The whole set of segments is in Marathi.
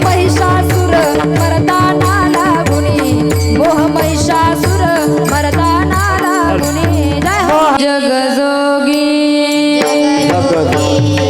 महिषासुर मर्दाना लागुनी मोह महिषासुर मर्दाना लागुनी जय हो जगजोगी जगजोगी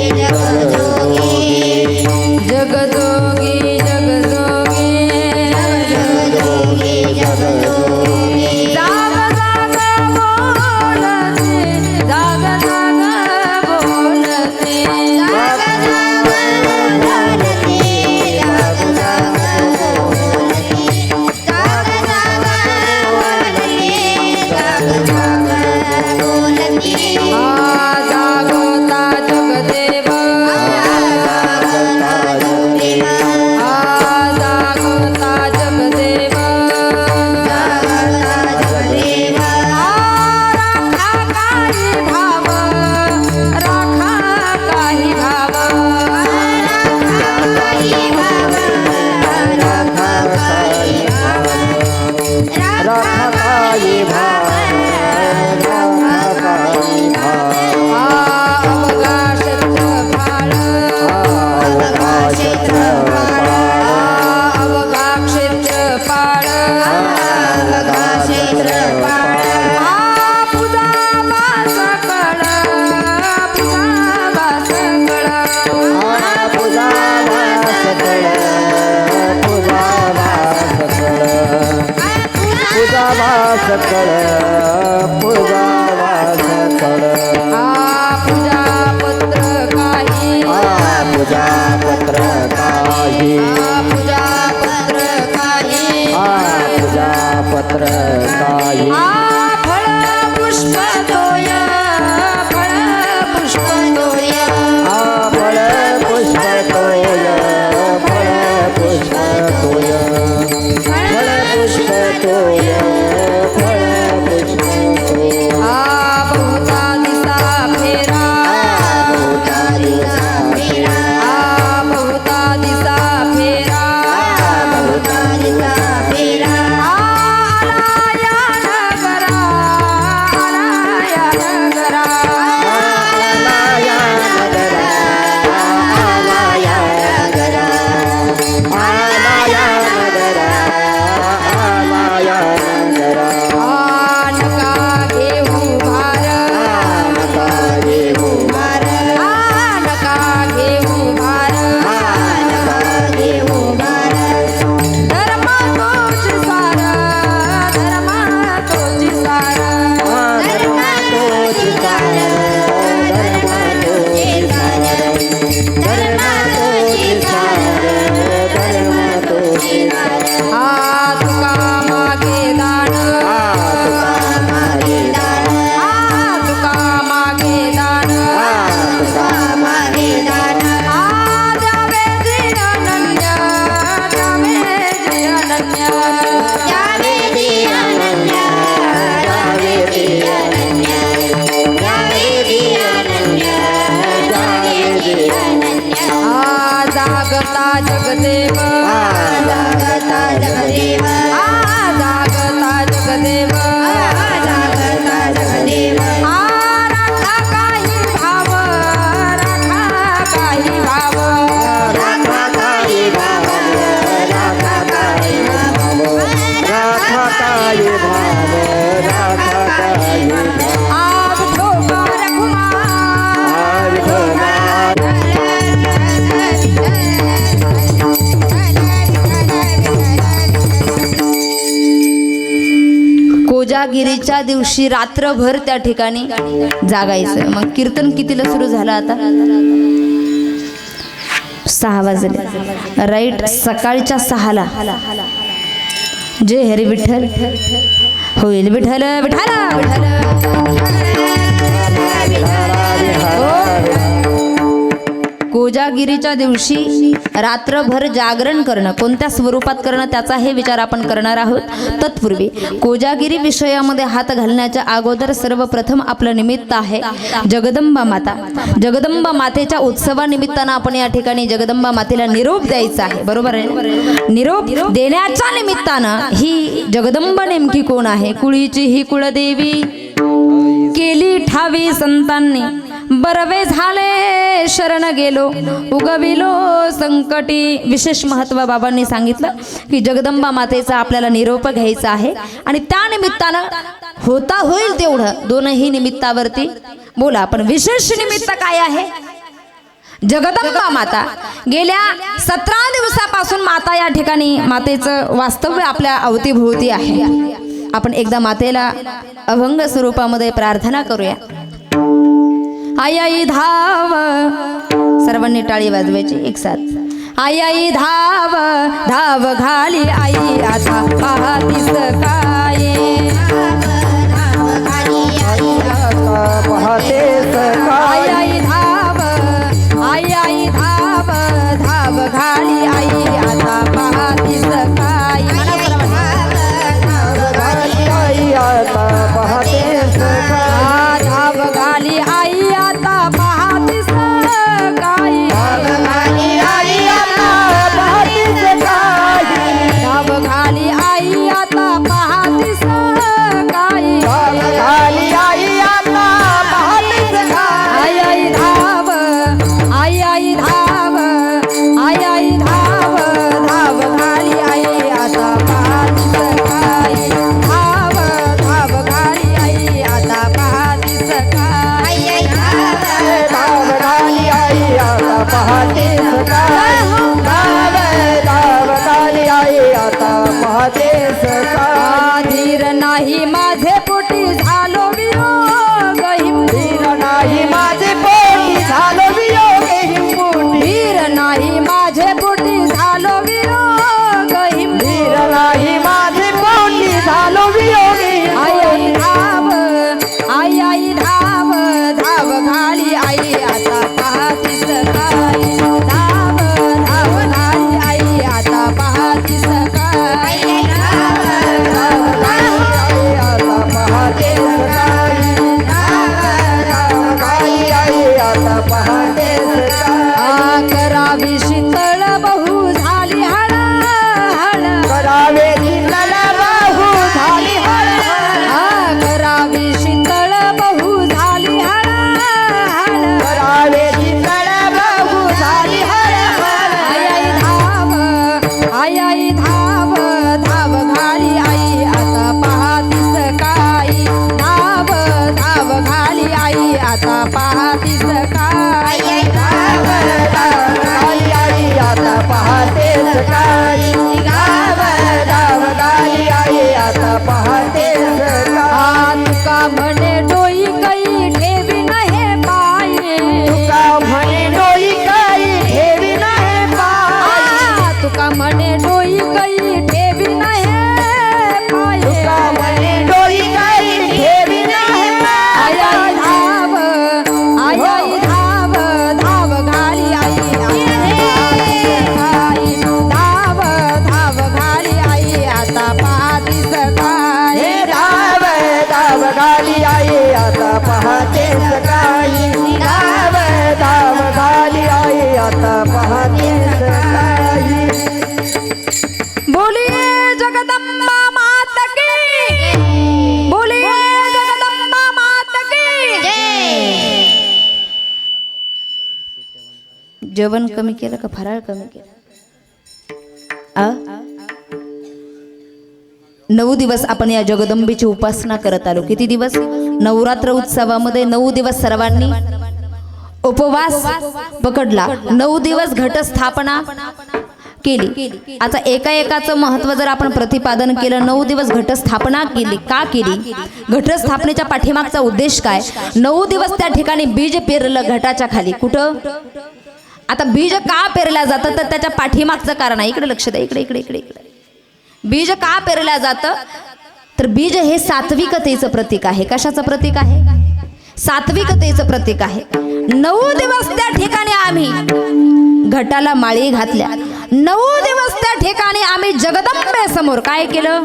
सकळ पूजावा सकळ पूजा पत्र काही पूजा पत्र काही पूजा पत्र काही पूजा पत्र काही फळ पुष्प तोय फळ पुष्प तोय फळ पुष्प तोय फळ पुष्प तोय फळ पुष्प तोय जागता जगदेव जागता जगदेव जागता जगदेव जागता जगदेव राखा काही भाव राखा काही भाव राखा काही भाव राखा काही भाव राखा काही भाव राखा काही आज ठोका रखुमार कोजागिरीच्या दिवशी रात्रभर त्या ठिकाणी जागायचं. मग कीर्तन कितीला सुरू झालं आता? 6 वाजले. राईट, सकाळच्या 6ला. जय हरी विठ्ठल. होईल विठ्ठल विठ्ठल कोजागिरीच्या दिवशी रात्रभर जागरण करणं, कोणत्या स्वरूपात करणं त्याचा हे विचार आपण करणार आहोत. तत्पूर्वी कोजागिरी विषयामध्ये हात घालण्याच्या अगोदर सर्वप्रथम आपलं निमित्त आहे जगदंबा माता. जगदंबा मातेच्या उत्सवानिमित्तानं आपण या ठिकाणी जगदंबा मातेला निरोप द्यायचा आहे. बरोबर आहे? निरोप देण्याच्या निमित्तानं ही जगदंबा नेमकी कोण आहे? कुळीची ही कुळदेवी केली ठावी संतांनी बरवे झाले शरण गेलो उगविलो संकटी. विशेष महत्त्व बाबांनी सांगितलं की जगदंबा मातेचा आपल्याला निरोप घ्यायचा आहे आणि त्या निमित्तानं होता होईल तेवढं दोनही निमित्तावरती बोला. पण विशेष निमित्त काय आहे? जगदंबा माता गेल्या 17 दिवसापासून माता या ठिकाणी मातेचं वास्तव्य आपल्या अवतीभोवती आहे. आपण एकदा मातेला अभंग स्वरूपामध्ये प्रार्थना करूया. आई आई धाव, सर्वांनी टाळी वाजवायची एक साथ. आई आई धाव धाव घाली आई आता पाहतीस काय. पाहतेस आई काय आई धाव, आई आई धाव धाव घाली आई आता पाहतीस काय. आई आता पाहतेस काय. धाव घाली आई आता पाहतीस काय. आई आता पाहतेस काय. धाव घाली आई आता पाहतीस काय. घाली आई आता पाहतेस काय. आई आई धाव, आई आई धाव, आई आई धाव धाव घाली आई आता पाहतीस काय. धाव धाव घाली आई आता पाहतीस काय. धाव घाली आई आता पाहतेस काय. धाव घाली आई आता पाहतेस काय. धीर नाही माझे पोटी झालो वियोग हिंबू. धीर नाही माझे पोटी झालो वियोग हिंबूटी. धीर नाही माझे पोटी झालो वियोग हिंबू. धीर नाही माझे पोटी झालो वियोग आई आई धाव, आई आई धाव धाव घाली आई आता पाहतीस काय. धाव धाव घाली आई आता पाहतीस काय. आता पाहतेस काय. घाली आई आता पाहतेस काय. करावी शीतळ बहु झाली हळ हळ. करावे शीतल बाहू झाली हळ. करावी शीतळ बहु झाली हळ हळ. करावे शीतल बाहू झाली हळ. आई आई धाव, आई आई धाव धाव घाली आई आता पाहतीस काय. धाव धाव घाली आई आता पाहतीस काय. घाली आई आता पाहतेस काय. धाव घाली आई आता पाहतेस काय. तुका म्हणे डोई कै ठेवी नहे पाये. तुका म्हणे डोई काही ठेवी नाही पाय. तुका म्हणे डोई कै ठेवी नहे पाये. तुका म्हणे डोई काही ठेवी नाही आई पाय. आई धाव, आई आई धाव धाव घाली आई धाव धाव घाली आई आता पाहतीस काय. हे धाव घाली आई आता पाहतेस काय. धाव घाली आई आता पाहतेस काय. बोलिए जगदम्बा मात की, बोलिए जगदम्बा मात की. जेवण कमी केलं का फराळ कमी केलं? 9 दिवस आपण या जगदंबेची उपासना करत आलो. किती दिवस? नवरात्र उत्सवामध्ये 9 दिवस सर्वांनी उपवास पकडला. 9 दिवस घटस्थापना केली. आता एका एकाचं महत्त्व जर आपण प्रतिपादन केलं. 9 दिवस घटस्थापना केली. का केली? घटस्थापनेच्या पाठीमागचा उद्देश काय? 9 दिवस त्या ठिकाणी बीज पेरलं घटाच्या खाली. कुठं? आता बीज का पेरल्या जातं तर त्याच्या पाठीमागचं कारण आहे. इकडे लक्ष द्या. इकडे इकडे इकडे इकडे. बीज का पेरल्या जातं तर बीज हे सात्विकतेचं प्रतीक आहे. कशाचं प्रतीक आहे? सात्विकतेचं प्रतीक आहे. 9 दिवस त्या ठिकाणी आम्ही घटाला माळी घातल्या. 9 दिवस त्या ठिकाणी आम्ही जगदंबे समोर काय केलं?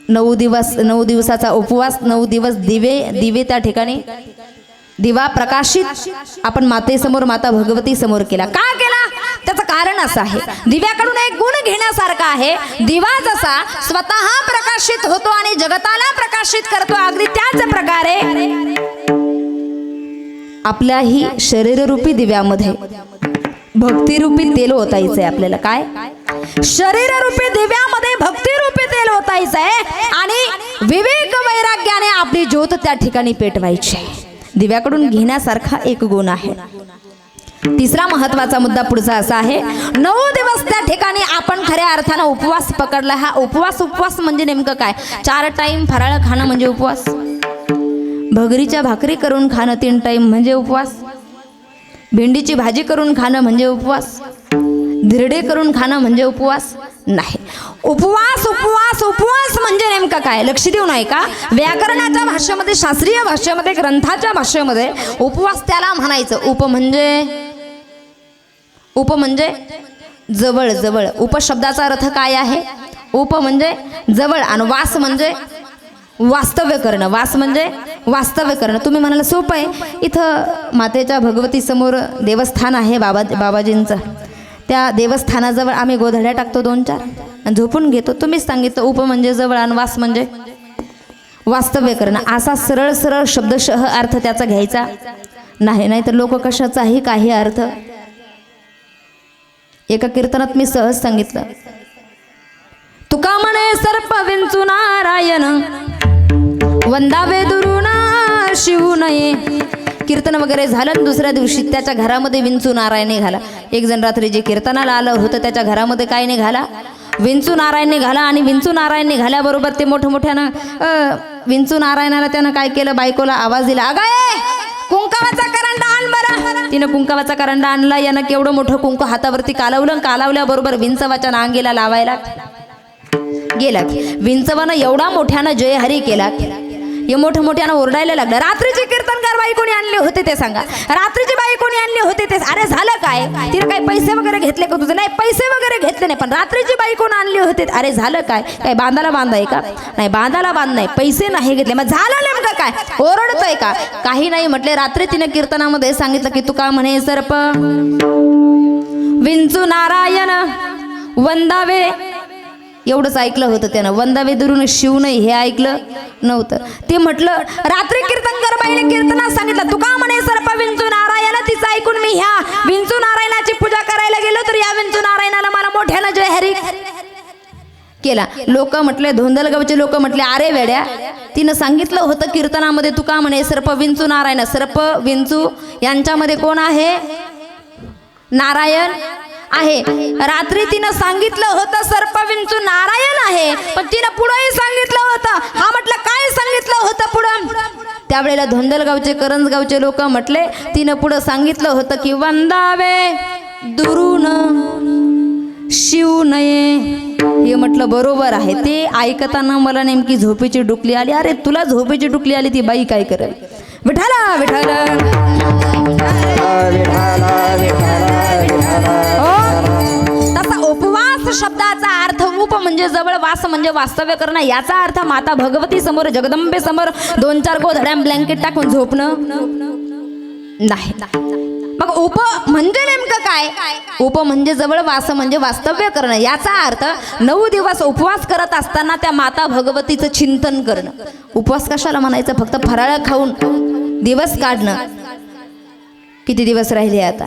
9 दिवस, 9 दिवसाचा उपवास, 9 दिवस दिवे त्या ठिकाणी दिवा प्रकाशित आपण मातेसमोर, माता भगवती समोर केला. का केला? त्याचं कारण असं आहे, दिव्याकडून एक गुण घेण्यासारखा आहे. दिवा जसा स्वतः प्रकाशित होतो आणि जगताला प्रकाशित करतो, अगदी त्याच प्रकारे आपल्याही शरीररूपी दिव्यामध्ये भक्तिरूपी तेल ओतायचंय आपल्याला. काय? शरीररूपी दिव्यामध्ये भक्तिरूपी तेल ओतायचंय आणि विवेक वैराग्याने आपली ज्योत त्या ठिकाणी पेटवायची. दिव्याकडून घेण्यासारखा एक गुण आहे. तिसरा महत्वाचा मुद्दा पुढचा असा आहे, 9 दिवस त्या ठिकाणी आपण खऱ्या अर्थानं उपवास पकडला. हा उपवास म्हणजे नेमकं काय? 4 टाइम फराळ खाणं म्हणजे उपवास, भगरीच्या भाकरी करून खाणं 3 टाइम म्हणजे उपवास, भेंडीची भाजी करून खाणं म्हणजे उपवास, धिरडे करून खाणं म्हणजे उपवास नाही. उपवास उपवास उपवास म्हणजे नेमका काय? लक्ष देऊ नये का? व्याकरणाच्या भाषेमध्ये, शास्त्रीय भाषेमध्ये, ग्रंथाच्या भाषेमध्ये उपवास त्याला म्हणायचं. उप म्हणजे जवळ जवळ. उपशब्दाचा अर्थ काय आहे? उप म्हणजे जवळ आणि वास म्हणजे वास्तव्य करणं. वास म्हणजे वास्तव्य करणं. तुम्ही म्हणाला सोपं आहे, इथं मातेच्या भगवती समोर देवस्थान आहे बाबाजींचं, त्या देवस्थानाजवळ आम्ही गोधड्या टाकतो 2-4 आणि झोपून घेतो. तुम्हीच सांगितलं उप म्हणजे जवळ आणि वास म्हणजे वास्तव्य करणं. असा सरळ सरळ शब्दशः अर्थ त्याचा घ्यायचा नाही, नाही तर लोक कशाचाही काही अर्थ. एका कीर्तनात मी सहज सांगितलं, तुका म्हणे सर्प विंचू नारायण, वंदावे दुरून शिवू नये. कीर्तन वगैरे झालं, दुसऱ्या दिवशी त्याच्या घरामध्ये विंचू नारायण निघाला. एक जण रात्री जे कीर्तनाला आलं होतं त्याच्या घरामध्ये काय निघाला? विंचू नारायण निघाला. आणि विंचू नारायण निघाल्याबरोबर ते मोठ्यानं विंचू नारायणाला त्यानं काय केलं? बायकोला आवाज दिला, अगं कुंकावाचा करंडा आण बरं. तिनं कुंकावाचा करंडा आणला. यानं केवढं मोठं कुंकू हातावरती कालवलं. कालवल्याबरोबर विंचवाच्या नांगीला लावायला गेला. विंचवानं एवढा मोठ्यानं जय हरी केला, हे मोठ्यानं ओरडायला लागलं. रात्रीचे कीर्तनकार बाई कोणी आणले होते ते सांगा. रात्रीची बाई कोणी आणली होते ते? अरे झालं काय? तिने काही पैसे वगैरे घेतले का तुझं? नाही, पैसे वगैरे घेतले नाही, पण रात्रीची बाई कोण आणली होते? अरे झालं काय? काय बांधाला बांधाय का? नाही, बांधाला बांध नाही, पैसे नाही घेतले. मग झालं नेमकं काय? ओरडतोय का? काही नाही म्हटले. रात्री तिने कीर्तनामध्ये सांगितलं की तुका म्हणे सर्प विंचू नारायण वंदावे, एवढंच ऐकलं होतं त्यानं. वंदावे दुरून शिव नाही हे ऐकलं नव्हतं. ते म्हटलं रात्री कीर्तनकर बाईने कीर्तनात सांगितलं तुका म्हणे सर्प विंचू नारायण. तिचं ऐकून मी ह्या विंचू नारायणाची पूजा करायला गेलो तर या विंचू नारायणाला मला मोठ्यानं जय हरी केला. लोक म्हटले, धोंदलगावचे लोक म्हटले, अरे वेड्या, तिनं सांगितलं होतं कीर्तनामध्ये तुका म्हणे सर्प विंचू नारायण. सर्प विंचू यांच्यामध्ये कोण आहे? नारायण आहे. रात्री तिनं सांगितलं होतं सर्प विंचू नारायण आहे, पण तिनं पुढेही सांगितलं होतं. हा म्हटलं काय सांगितलं होतं पुढं? त्यावेळेला धोंदलगावचे, करंजगावचे लोक म्हटले, तिनं पुढं सांगितलं होतं की वंदावे दुरून शिव नये. हे म्हटलं बरोबर आहे. ते ऐकताना मला नेमकी झोपेची डुकली आली. अरे तुला झोपेची डुकली आली, ती बाई काय करेल? विठाला विठाला तसा उपवास शब्दाचा अर्थ उप म्हणजे जवळ, वास म्हणजे वास्तव्य करणं. याचा अर्थ माता भगवती समोर, जगदंबे समोर 2-4 गोधड्या ब्लँकेट टाकून झोपणं नाही. मग उप म्हणजे नेमकं काय? उप म्हणजे जवळ, वास म्हणजे वास्तव्य करणं. याचा अर्थ 9 दिवस उपवास करत असताना त्या माता भगवतीचं चिंतन करणं. उपवास कशाला म्हणायचं? फक्त फराळ खाऊन दिवस काढणं. किती दिवस राहिले आता?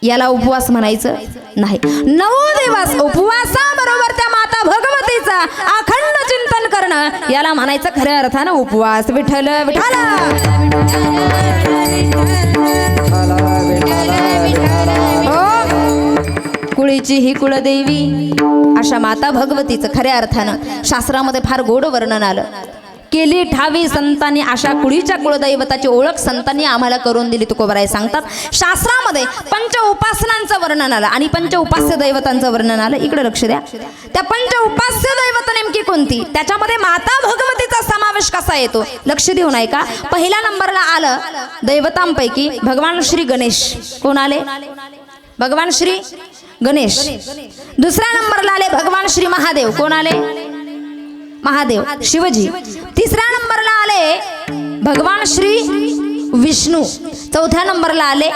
याला उपवास म्हणायचं नाही. 9 दिवस उपवासाबरोबर त्या माता भगवतीचा अखंड चिंतन करणं, याला म्हणायचं खऱ्या अर्थानं उपवास. विठ्ठल विठ्ठल. कुळीची ही कुळदेवी अशा माता भगवतीचं खऱ्या अर्थानं शास्त्रामध्ये फार गोड वर्णन आलं. केली ठावी संतांनी अशा कुळीच्या कुळदैवताची ओळख संतांनी आम्हाला करून दिली. तुकोबराय सांगतात शास्त्रामध्ये पंच उपासनांचं वर्णन आलं आणि पंच उपास्य दैवतांचं वर्णन आलं. इकडे लक्ष द्या. त्या पंच उपास्य दैवत नेमकी कोणती? त्याच्यामध्ये माता भगवतीचा समावेश कसा येतो? लक्ष देऊ नये का? पहिल्या नंबरला आलं दैवतांपैकी भगवान श्री गणेश. कोण आले? भगवान श्री गणेश. दुसऱ्या नंबरला आले भगवान श्री महादेव. कोण आले? महादेव शिवजी. तिसऱ्या नंबरला आले भगवान श्री विष्णू, चौथ्या नंबरला आले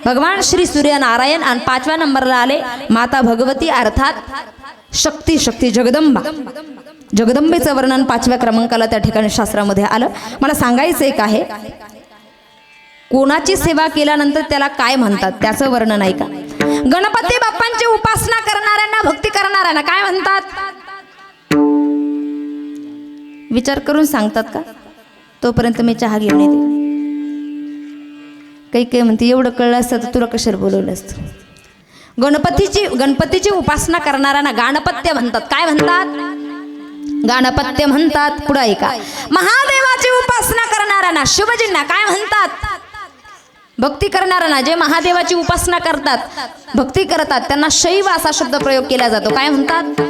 भगवान श्री सूर्यनारायण आणि पाचव्या नंबरला आले माता भगवती अर्थात शक्ती जगदंबा. जगदंबेचं वर्णन पाचव्या क्रमांकाला त्या ठिकाणी शास्त्रामध्ये आलं. मला सांगायचं एक आहे, कोणाची सेवा केल्यानंतर त्याला काय म्हणतात त्याचं वर्णन आहे का. गणपती बाप्पांची उपासना करणाऱ्यांना, भक्ती करणाऱ्यांना काय म्हणतात? विचार करून सांगतात का? तोपर्यंत मी चहा घेऊन येते. काही म्हणते एवढं कळलं असतं तर तुला कशाला बोलवलं असतं. गणपतीची उपासना करणाऱ्यांना गाणपत्य म्हणतात. काय म्हणतात? गाणपत्य म्हणतात. पुढे ऐका, महादेवाची उपासना करणाऱ्यांना, शुभजींना काय म्हणतात? भक्ती करणाऱ्यांना, जे महादेवाची उपासना करतात, भक्ती करतात, त्यांना शैव असा शब्द प्रयोग केला जातो. काय म्हणतात?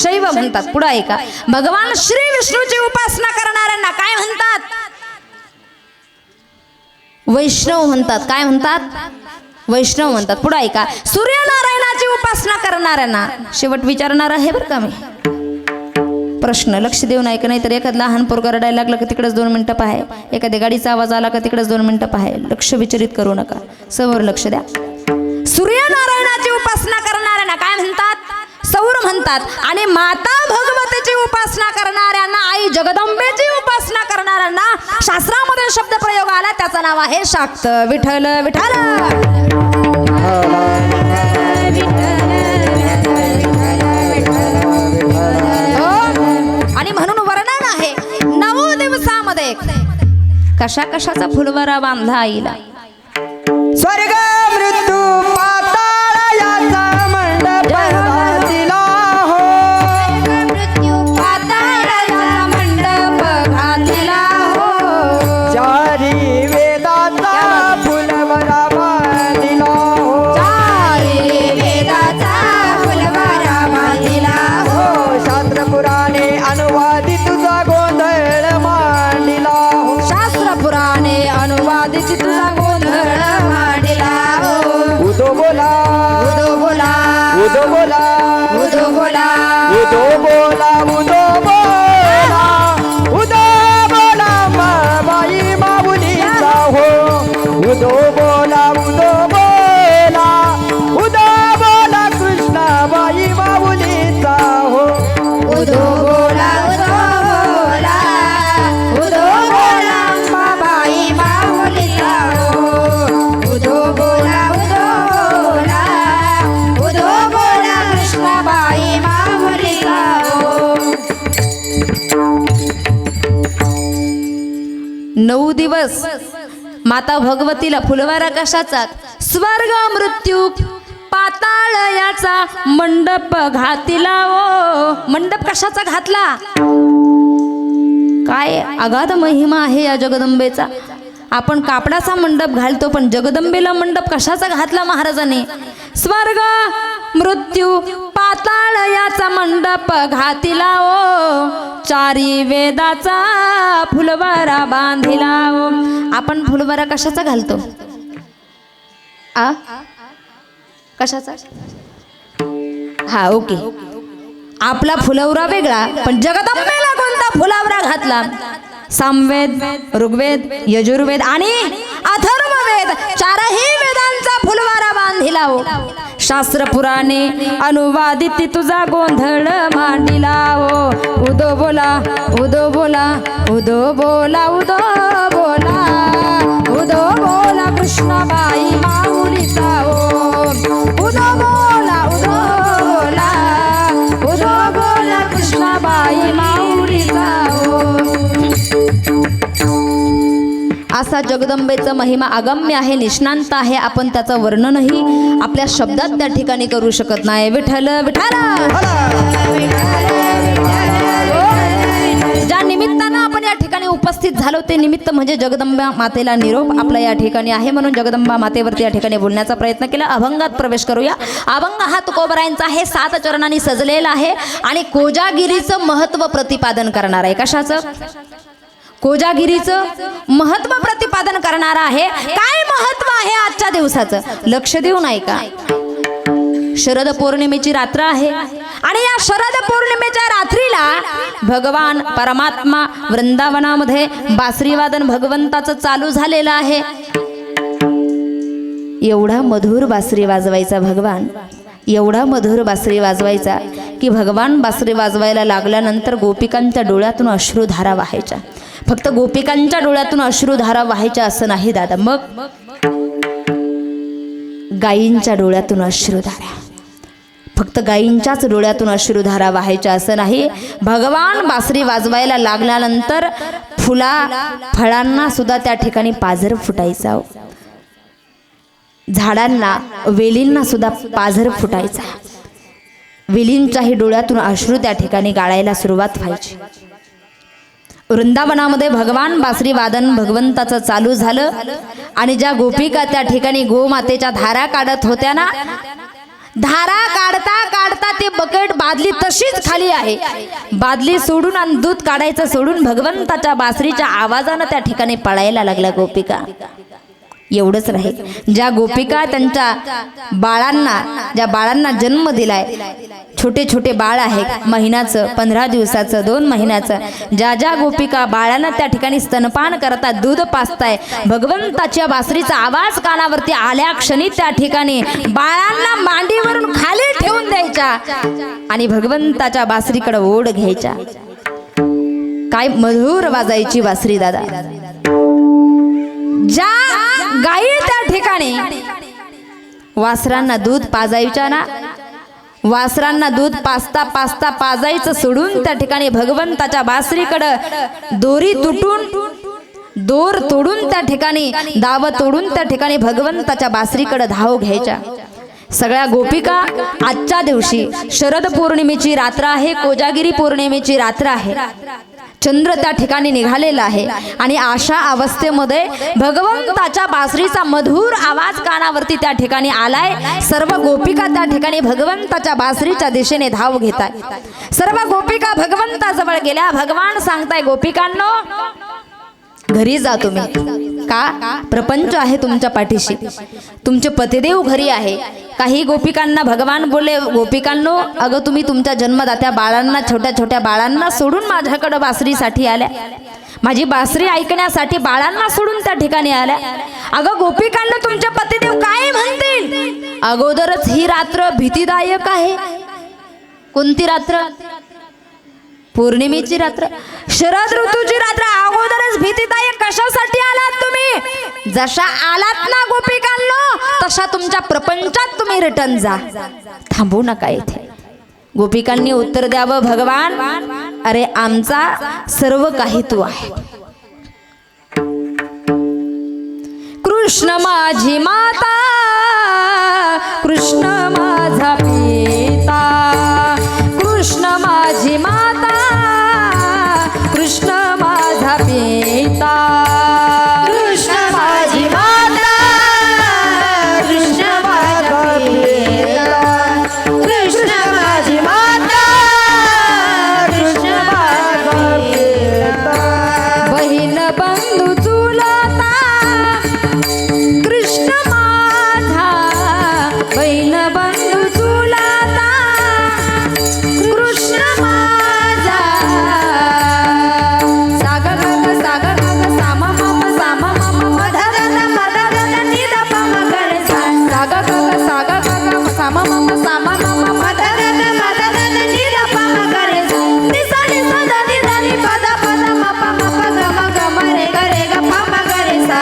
शैव म्हणतात. पुढे ऐका, भगवान श्री विष्णूची उपासना करणाऱ्यांना काय म्हणतात? वैष्णव म्हणतात. काय म्हणतात? वैष्णव म्हणतात. पुढे ऐका, सूर्यनारायणाची उपासना करणाऱ्यांना, शेवट विचारणार आहे बरं का मी प्रश्न, लक्ष देऊन ऐका, नाही तर एखाद लहान पोरगा रडायला लागलं का तिकडेच 2 मिनिटं पाहाय, एखाद्या गाडीचा आवाज आला का तिकडेच 2 मिनिटं पाहाय. लक्ष विचलित करू नका, समोर लक्ष द्या. सूर्यनारायणाची उपासना करणाऱ्यांना काय म्हणतात? सौर म्हणतात. आणि माता भगवतीची उपासना करणाऱ्यांना, आई जगदंबेची उपासना करणाऱ्यांना शास्त्रामध्ये शब्द प्रयोग आला, त्याचं नाव आहे शाक्त. विठ्ठल विठ्ठल. आणि म्हणून वर्णन आहे 9 दिवसामध्ये कशा कशाचा फुलवारा बांधला आईला. स्वर्ग मृत्यू पाताळ याचा मंडप घातिला हो. मृत्यू पाताळाचा मंडप घातला हो. चारी वेदाचा फुलवरा बांधिला हो. चारी वेदाचा फुलवारा बांधिला हो. शास्त्र पुराणे अनुवादित तुझा गोंधळ मांडिला हो. शास्त्र पुराणे अनुवादित तुझा गोंधळ मांडला हो. उदो बोला उदो बोला उदो बोला उदो बोला उदो बोला उदो बोला उदो बोला माई माऊलीचा हो. उदो बोला उदो बोला उदो बोला कृष्णाबाई माऊलीचा हो. उदो बोला उदो बोला उदो बोला अंबाबाई माऊलीचा हो. उदो बोला उदो बोला उदो बोला कृष्णाबाई माऊलीचा हो. 9 दिवस माता भगवतीला फुलवारा कशाचा? स्वर्ग मृत्यू पाताळ याचा मंडप घातिला ओ. मंडप कशाचा घातला? काय अगाध महिमा आहे या जगदंबेचा. आपण कापडाचा मंडप घालतो, पण जगदंबेला मंडप कशाचा घातला महाराजांनी? स्वर्ग मृत्यू पाताळ याचा मंडप घातिला ओ. चारी वेदाचा फुलवारा बांधिला ओ. आपण फुलवारा कशाचा घालतो? कशाचा? हा, ओके. आपला फुलवरा वेगळा, पण जगदंबेला कोणता फुलवरा घातला? सामवेद, ऋग्वेद, यजुर्वेद आणि अथर्ववेद, 4ही वेदांचा फुलवारा बांधिला हो. शास्त्र पुराणे अनुवादित तुझा गोंधळ मांडिला हो. उदो बोला उदो बोला उदो बोला उदो बोला उदो बोला कृष्णाबाई माऊलीचा हो. उदो बोला उदो बोला उदो बोला कृष्णाबाई माऊलीचा हो. असा जगदंबेचा महिमा अगम्य आहे, निष्णांत आहे. आपण त्याचं वर्णनही आपल्या शब्दात त्या ठिकाणी करू शकत नाही. विठ्ठल विठ्ठल. ज्या निमित्तानं आपण या ठिकाणी उपस्थित झालो ते निमित्त म्हणजे जगदंबा मातेला निरोप आपला या ठिकाणी आहे. म्हणून जगदंबा मातेवरती या ठिकाणी बोलण्याचा प्रयत्न केला. अभंगात प्रवेश करूया. अभंग हा तुकोबरायांचा आहे, 7 चरणांनी सजलेला आहे आणि कोजागिरीचं महत्त्व प्रतिपादन करणार आहे. कशाचं? कोजागिरीचं महत्त्व प्रतिपादन करणारा आहे. काय महत्त्व आहे आजच्या दिवसाचं? लक्ष देऊन ऐका. शरद पौर्णिमेची रात्र आहे आणि या शरद पौर्णिमेच्या रात्रीला भगवान परमात्मा वृंदावनामध्ये बासरी वादन भगवंताचं चालू झालेलं आहे। एवढा मधुर बासरी वाजवायचा भगवान, एवढा मधुर बासरी वाजवायचा की भगवान बासरी वाजवायला लागल्यानंतर गोपिकांच्या डोळ्यातून अश्रुधारा वाहायच्या। फक्त गोपिकांच्या डोळ्यातून अश्रुधारा वाहायच्या असं नाही दादा, मग गायींच्या डोळ्यातून अश्रुधारा, फक्त गायींच्याच डोळ्यातून अश्रुधारा वाहायच्या असं नाही। भगवान बासरी वाजवायला लागल्यानंतर फळांना सुद्धा त्या ठिकाणी पाझर फुटायचा, झाडांना वेलींना सुद्धा पाझर फुटायचा, वेलींच्याही डोळ्यातून अश्रू त्या ठिकाणी गाळायला सुरुवात व्हायची। वृंदावनामध्ये भगवान बासरी वादन भगवंताचं चालू झालं आणि ज्या गोपिका त्या ठिकाणी गोमातेच्या धारा काढत होत्या ना, धारा काढता काढता ते बकेट बादली तशीच खाली आहे, बादली सोडून आणि दूध काढायचं सोडून भगवंताच्या बासरीच्या आवाजानं त्या ठिकाणी पळायला लागल्या गोपिका। एवढंच नाही, ज्या गोपिका त्यांच्या बाळांना, ज्या बाळांना जन्म दिलाय, छोटे छोटे बाळ आहे, महिन्याचं, 15 दिवसाचं, 2 महिन्याचं, ज्या ज्या गोपिका बाळांना त्या ठिकाणी स्तनपान करतात, दूध पाजताय, भगवंताच्या बासरीचा आवाज कानावरती आल्या क्षणी त्या ठिकाणी बाळांना मांडीवरून खाली ठेवून द्यायच्या आणि भगवंताच्या बासरीकडे ओढ घ्यायच्या। काय मधुर वाजायची बासरी दादा। ज्या गायी त्या ठिकाणी वासरांना दूध पाजायच्या ना, वासरांना दूध पाजता पाजता पाजायचं सोडून त्या ठिकाणी भगवंताच्या बासरीकडं दोर तोडून त्या ठिकाणी दाव तोडून त्या ठिकाणी भगवंताच्या बासरीकडे धाव घ्यायच्या। सगळ्या गोपिका आजच्या दिवशी शरद पौर्णिमेची रात्र आहे, कोजागिरी पौर्णिमेची रात्र आहे, चंद्र त्या ठिकाणी निघालेला आहे आणि अशा अवस्थेमध्ये भगवंताच्या बासरीचा मधुर आवाज कानावरती त्या ठिकाणी आलाय। सर्व गोपिका त्या ठिकाणी भगवंताच्या बासरीच्या दिशेने धाव घेताय। सर्व गोपिका भगवंताजवळ गेल्या। भगवान सांगताय, गोपिकांनो घरी जा तुम्ही, का प्रपंच आहे तुमच्या पाठीशी, तुमचे पतिदेव घरी आहे। काही गोपिकांना भगवान बोले, गोपिकांनो अगं तुम्ही तुमच्या जन्मदात्या बाळांना, छोट्या छोट्या बाळांना सोडून माझ्याकडे बासरीसाठी आल्या, माझी बासरी ऐकण्यासाठी बाळांना सोडून त्या ठिकाणी आल्या। अगं गोपिकांना तुमचे पतिदेव काय म्हणतील? अगोदरच ही रात्र भीतीदायक आहे। कोणती रात्र? पौर्णिमेची रात्र, शरद ऋतूची रात्र। अगोदरच भीतीदायक कशासाठी आलात तुम्ही? जशा आलात ना गोपिकांनो, तशा तुमच्या प्रपंचात तुम्ही रिटर्न जा, थांबू नका इथे। गोपिकांनी उत्तर द्यावं, भगवान अरे आमचा सर्व काही तू आहे। कृष्ण माझी माता, कृष्ण माझा पिता, कृष्ण माझी माता, कृष्ण माझा पिता, कृष्ण माझी माता, कृष्ण माझा पिता, कृष्ण माझी माता, कृष्ण माझा पिता, बहीण बंधू चुलता, कृष्ण माझा, बहीण बंधू चुलता, कृष्ण माझा। साग गग साग गग साम मम साम मम मधर मधर निद पम गर सा, साग गग साम मम साम मम मधर मधर निद पम गर सा, निसा निसा దని దని पद पद मप मप गम गम रे गरे ग पम गर सा,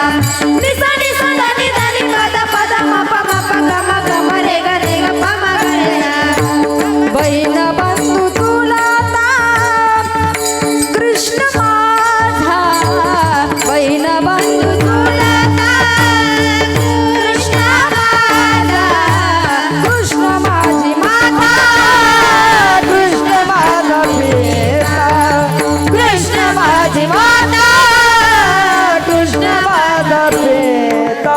निसा निसा దని దని पद पद मप मप गम गम रे गरे ग पम गर सा। बहीण बंधू चुलता, कृष्ण माझा, बहीण बंधू चुलता, कृष्ण माझा, कृष्ण माझी माता, कृष्ण माझा पिता, कृष्ण माझी माता, कृष्ण माझा पिता।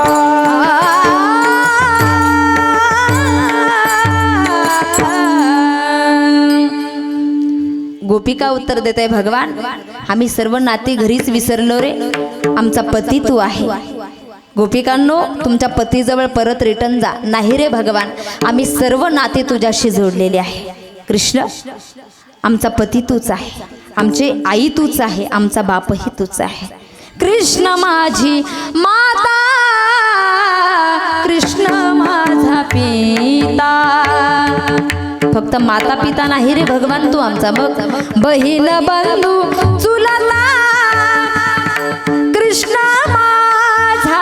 गोपिका उत्तर देते, भगवान आम्ही सर्व नाती घरीच विसरलो रे, आमचा पती तू आहे। गोपिकांनो, तुमच्या पतीजवळ परत रिटर्न जा. नाही रे भगवान, आम्ही सर्व नाते तुझ्याशी जोडलेले आहे. कृष्ण, आमचा पती तूच आहे, आमची आई तूच आहे, आमचा बापही तूच आहे. कृष्ण माझी माता, कृष्ण माझा पिता. फक्त माता पिता नाही रे भगवान तू आमचा, मग बहीण बंधू चुलता, कृष्ण माझा.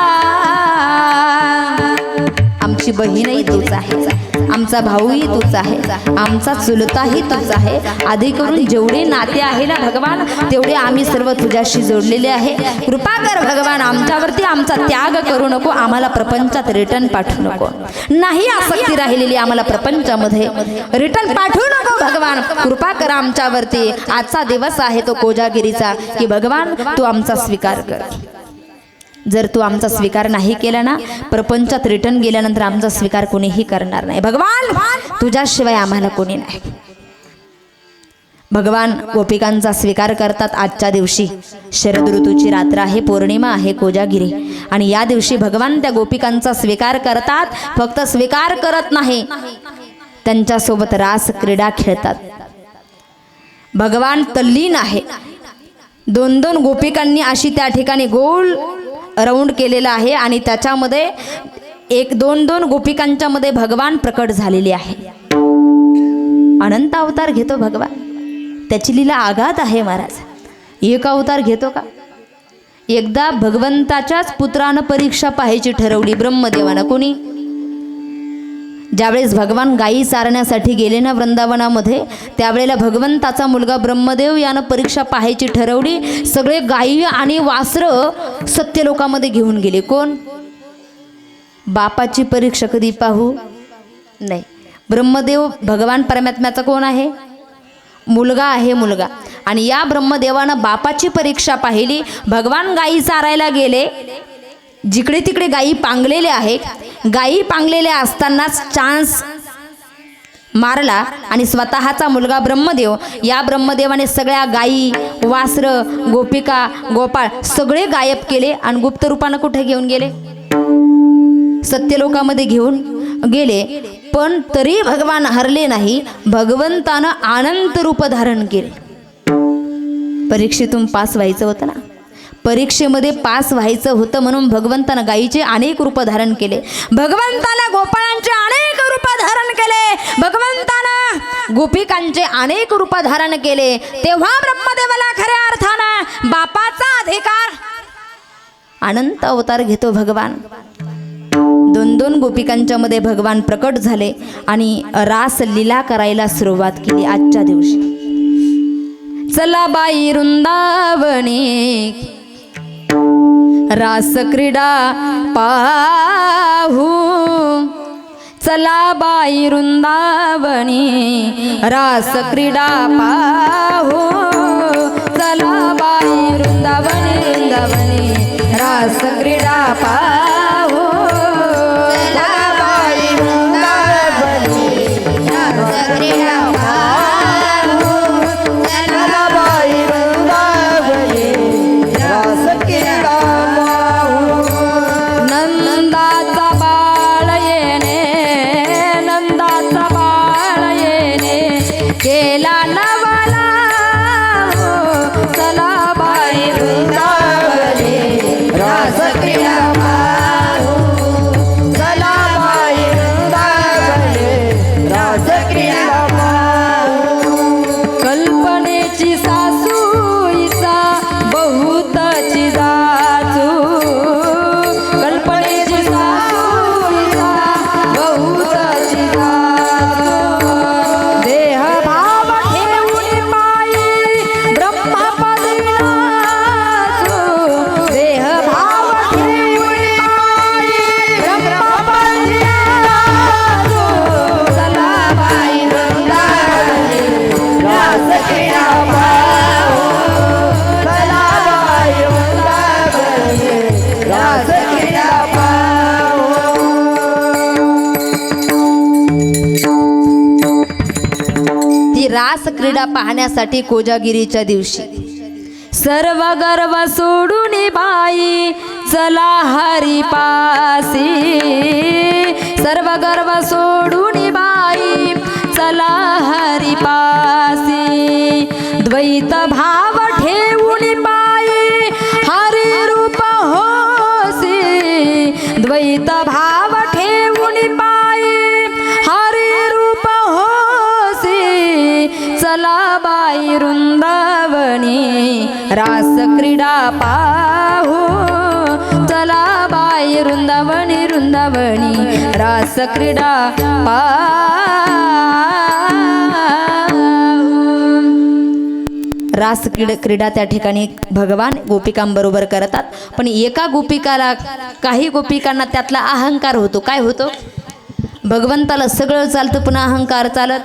आमची बहीणही तूच आहे, आमचा भाऊही तूच आहे, आमचा चुलताही तूच आहे. आधी करून जेवढे नाते आहे ना भगवान, तेवढे आम्ही सर्व तुझ्याशी जोडलेले आहे. कृपा कर भगवान, आमच्यावरती आमचा त्याग करू नको. आम्हाला प्रपंचात रिटर्न पाठवू नको. नाही आसक्ती राहिलेली आम्हाला प्रपंचामध्ये, रिटर्न पाठवू नको भगवान. कृपा कर आमच्यावरती. आजचा दिवस आहे तो कोजागिरीचा, की भगवान तू आमचा स्वीकार कर. जर तू आमचा स्वीकार नाही केला ना, प्रपंचात रिटर्न गेल्यानंतर आमचा स्वीकार कोणीही करणार नाही. भगवान तुझ्याशिवाय आम्हाला कोणी नाही. भगवान गोपिकांचा स्वीकार करतात. आजच्या दिवशी शरद ऋतूची रात्र आहे, पौर्णिमा आहे, कोजागिरी. आणि या दिवशी भगवान त्या गोपिकांचा स्वीकार करतात. फक्त स्वीकार करत नाही, त्यांच्यासोबत रास क्रीडा खेळतात. भगवान तल्लीन आहे. 2-2 गोपिकांनी अशी त्या ठिकाणी गोल राऊंड केलेला आहे आणि त्याच्यामध्ये 1-2 गोपिकांच्या मध्ये भगवान प्रकट झालेले आहे. अनंत अवतार घेतो भगवान, त्याची लीला आघात आहे महाराज. एक अवतार घेतो का? एकदा भगवंताच्याच पुत्रानं परीक्षा पाहायची ठरवली ब्रह्मदेवानं. कोणी? ज्यावेळेस भगवान गायी चारण्यासाठी गेले ना वृंदावनामध्ये, त्यावेळेला भगवंताचा मुलगा ब्रह्मदेव यानं परीक्षा पाहायची ठरवली. सगळे गायी आणि वासरं सत्यलोकामध्ये घेऊन गेले. कोण? बापाची परीक्षा कधी पाहू नाही. ब्रह्मदेव भगवान परमात्म्याचा कोण आहे? मुलगा आहे, मुलगा. आणि या ब्रह्मदेवानं बापाची परीक्षा पाहिली. भगवान गायी चारायला गेले, जिकडे तिकडे गायी पांगलेल्या आहेत. गायी पांगलेल्या असतानाच चान्स मारला आणि स्वतःचा मुलगा ब्रह्मदेव, या ब्रह्मदेवाने सगळ्या गायी, वासरं, गोपिका, गोपाळ सगळे गायब केले आणि गुप्त रूपानं कुठे घेऊन गेले? सत्यलोकामध्ये घेऊन गेले. पण तरी भगवान हरले नाही. भगवंतानं अनंत रूप धारण केले. परीक्षेतून पास व्हायचं होतं ना, परीक्षेमध्ये पास व्हायचं होतं म्हणून भगवंतानं गायीचे अनेक रूप धारण केले. भगवंताला गोपाळांचे अनेक रूप धारण केले. भगवंतानं गोपिकांचे अनेक रूप धारण केले. तेव्हा ब्रह्मदेवाला खऱ्या अर्थानं बापाचा अधिकार. अनंत अवतार घेतो भगवान. 2-2 गोपिकांच्या मध्ये भगवान प्रकट झाले आणि रास लीला करायला सुरुवात केली. आजच्या दिवशी चला बाई वृंदावनी रास क्रीडा पाहू. चला बाई वृंदावनी रास क्रीडा पाहू. चला बाई वृंदावनी वृंदावनी रास क्रीडा पाहू. चला बाई वृंदावनी रास क्रीडा पाहू. चला बाई वृंदावनी रास क्रीडा पाहू. नंदाचा बाळ येणे, नंदाचा बाळ येणे केला नवला. चला बाई वृंदावनी रास क्रीडा पाहू. चला बाई वृंदावनी रास क्रीडा पाहू. कल्पनेची सासूईचा बहुतची जाचू. कल्पनेची सासूईचा बहुतची जाचू. देह भाव ठेवून पायी ब्रह्मपदी नाचू. देह भाव ठेवून पायी ब्रह्मपदी नाचू. चला बाई वृंदावनी रास क्रीडा पाहू. चला बाई वृंदावनी रास क्रीडा पाहू. ती रास क्रीडा पाहण्यासाठी कोजागिरीच्या दिवशी सर्व गर्व सोडून बाई चला हरिपासी सर्व गर्व सोडून बाई चला हरिपासी द्वैत भाव ठेवून बाई हरि रूप होसी द्वैत भाव ठेवून बाई हरि रूप होसी चला बाई वृंदावनी रास क्रीडा पाहू चला बाई वृंदावनी वृंदावनी रास क्रीडा रास क्रीडा त्या ठिकाणी भगवान गोपिकांबरोबर करतात. पण एका गोपिकाला काही गोपिकांना त्यातला अहंकार होतो. काय होतो? भगवंताला सगळं चालतं पण अहंकार चालत.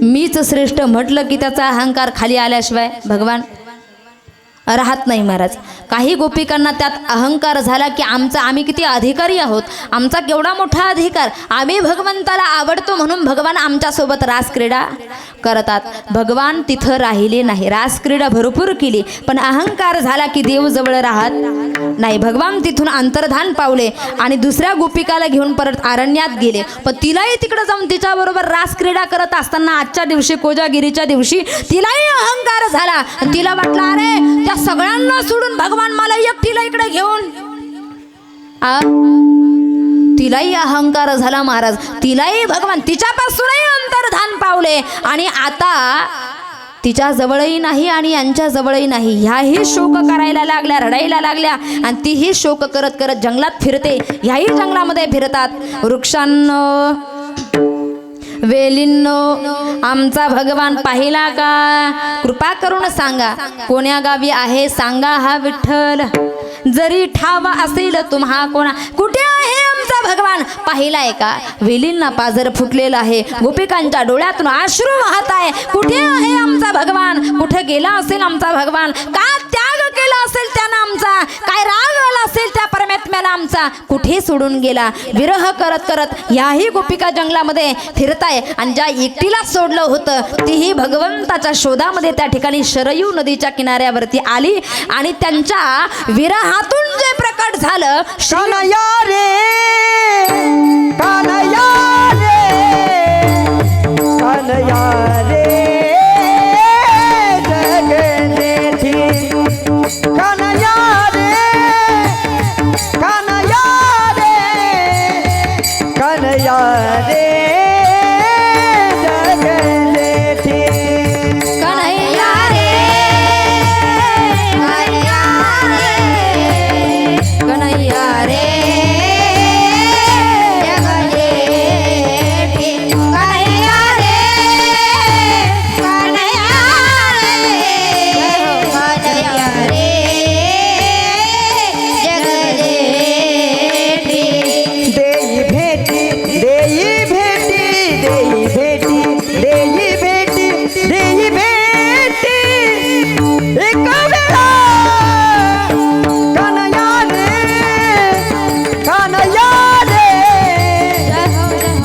मीच श्रेष्ठ म्हटलं की त्याचा अहंकार खाली आल्याशिवाय भगवान राहत नाही महाराज. काही गोपिकांना त्यात अहंकार झाला की आम्ही किती अधिकारी आहोत, आमचा केवढा मोठा अधिकार, आम्ही भगवंताला आवडतो म्हणून भगवान आमच्यासोबत रासक्रीडा करतात. भगवान तिथं राहिले नाही. रासक्रीडा भरपूर केली पण अहंकार झाला की देव जवळ राहत नाही. भगवान तिथून अंतर्धान पावले आणि दुसऱ्या गोपिकाला घेऊन परत अरण्यात गेले. पण तिलाही तिकडे जाऊन तिच्याबरोबर रासक्रीडा करत असताना आजच्या दिवशी कोजागिरीच्या दिवशी तिलाही अहंकार झाला. तिला वाटलं अरे त्या सगळ्यांना सोडून भगवान मला एकटीला इकडे घेऊन तिलाही अहंकार झाला महाराज. तिलाही भगवान तिच्यापासूनही अंतर्धान पावले आणि आता तिच्या जवळही नाही आणि यांच्या जवळही नाही. ह्याही शोक करायला लागल्या, रडायला लागल्या आणि तीही शोक करत करत जंगलात फिरते. ह्याही जंगलामध्ये फिरतात. वृक्षांनो वेलींनो आमचा भगवान पाहिला का? कृपा करून सांगा कोण्या गावी आहे सांगा हा विठ्ठल. जरी ठावा असेल तुम्हा कोणा, कुठे आहे आमचा भगवान पाहिलाय का? वेलींना पाझर फुटलेला आहे, गोपिकांच्या डोळ्यातून अश्रू वाहत आहे. कुठे आहे आमचा भगवान? कुठे गेला असेल आमचा भगवान? का त्याग केला असेल त्यानं आमचा? काय राग आला असेल त्या परमात्म्याला आमचा? कुठे सोडून गेला? विरह करत करत याही गोपिका जंगलामध्ये फिरताय आणि ज्या एकटीला सोडलं होतं तीही भगवंताच्या शोधामध्ये त्या ठिकाणी शरयू नदीच्या किनाऱ्यावरती आली आणि त्यांच्या विरहातून जे प्रकट झालं कन्हैया रे कन्हैया रे कन्हैया रे जगन्नाथी कन्हैया रे कन्हैया रे कन्हैया रे जगन्नाथी कन्हैया रे कन्हैया रे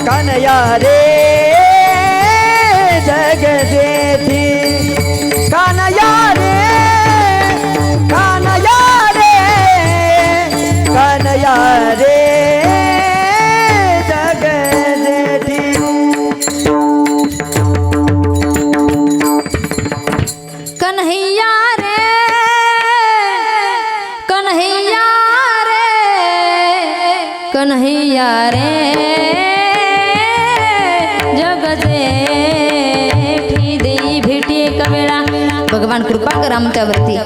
कन्हैया रे जगदेथी कन्हैया रे कन्हैया रे कन्हैया रे जगदेथी कन्हैया रे कन्हैया रे कन्हैया रे जगदेठी देई भेटी एक वेळा. भगवान कृपा कर आमच्यावरती,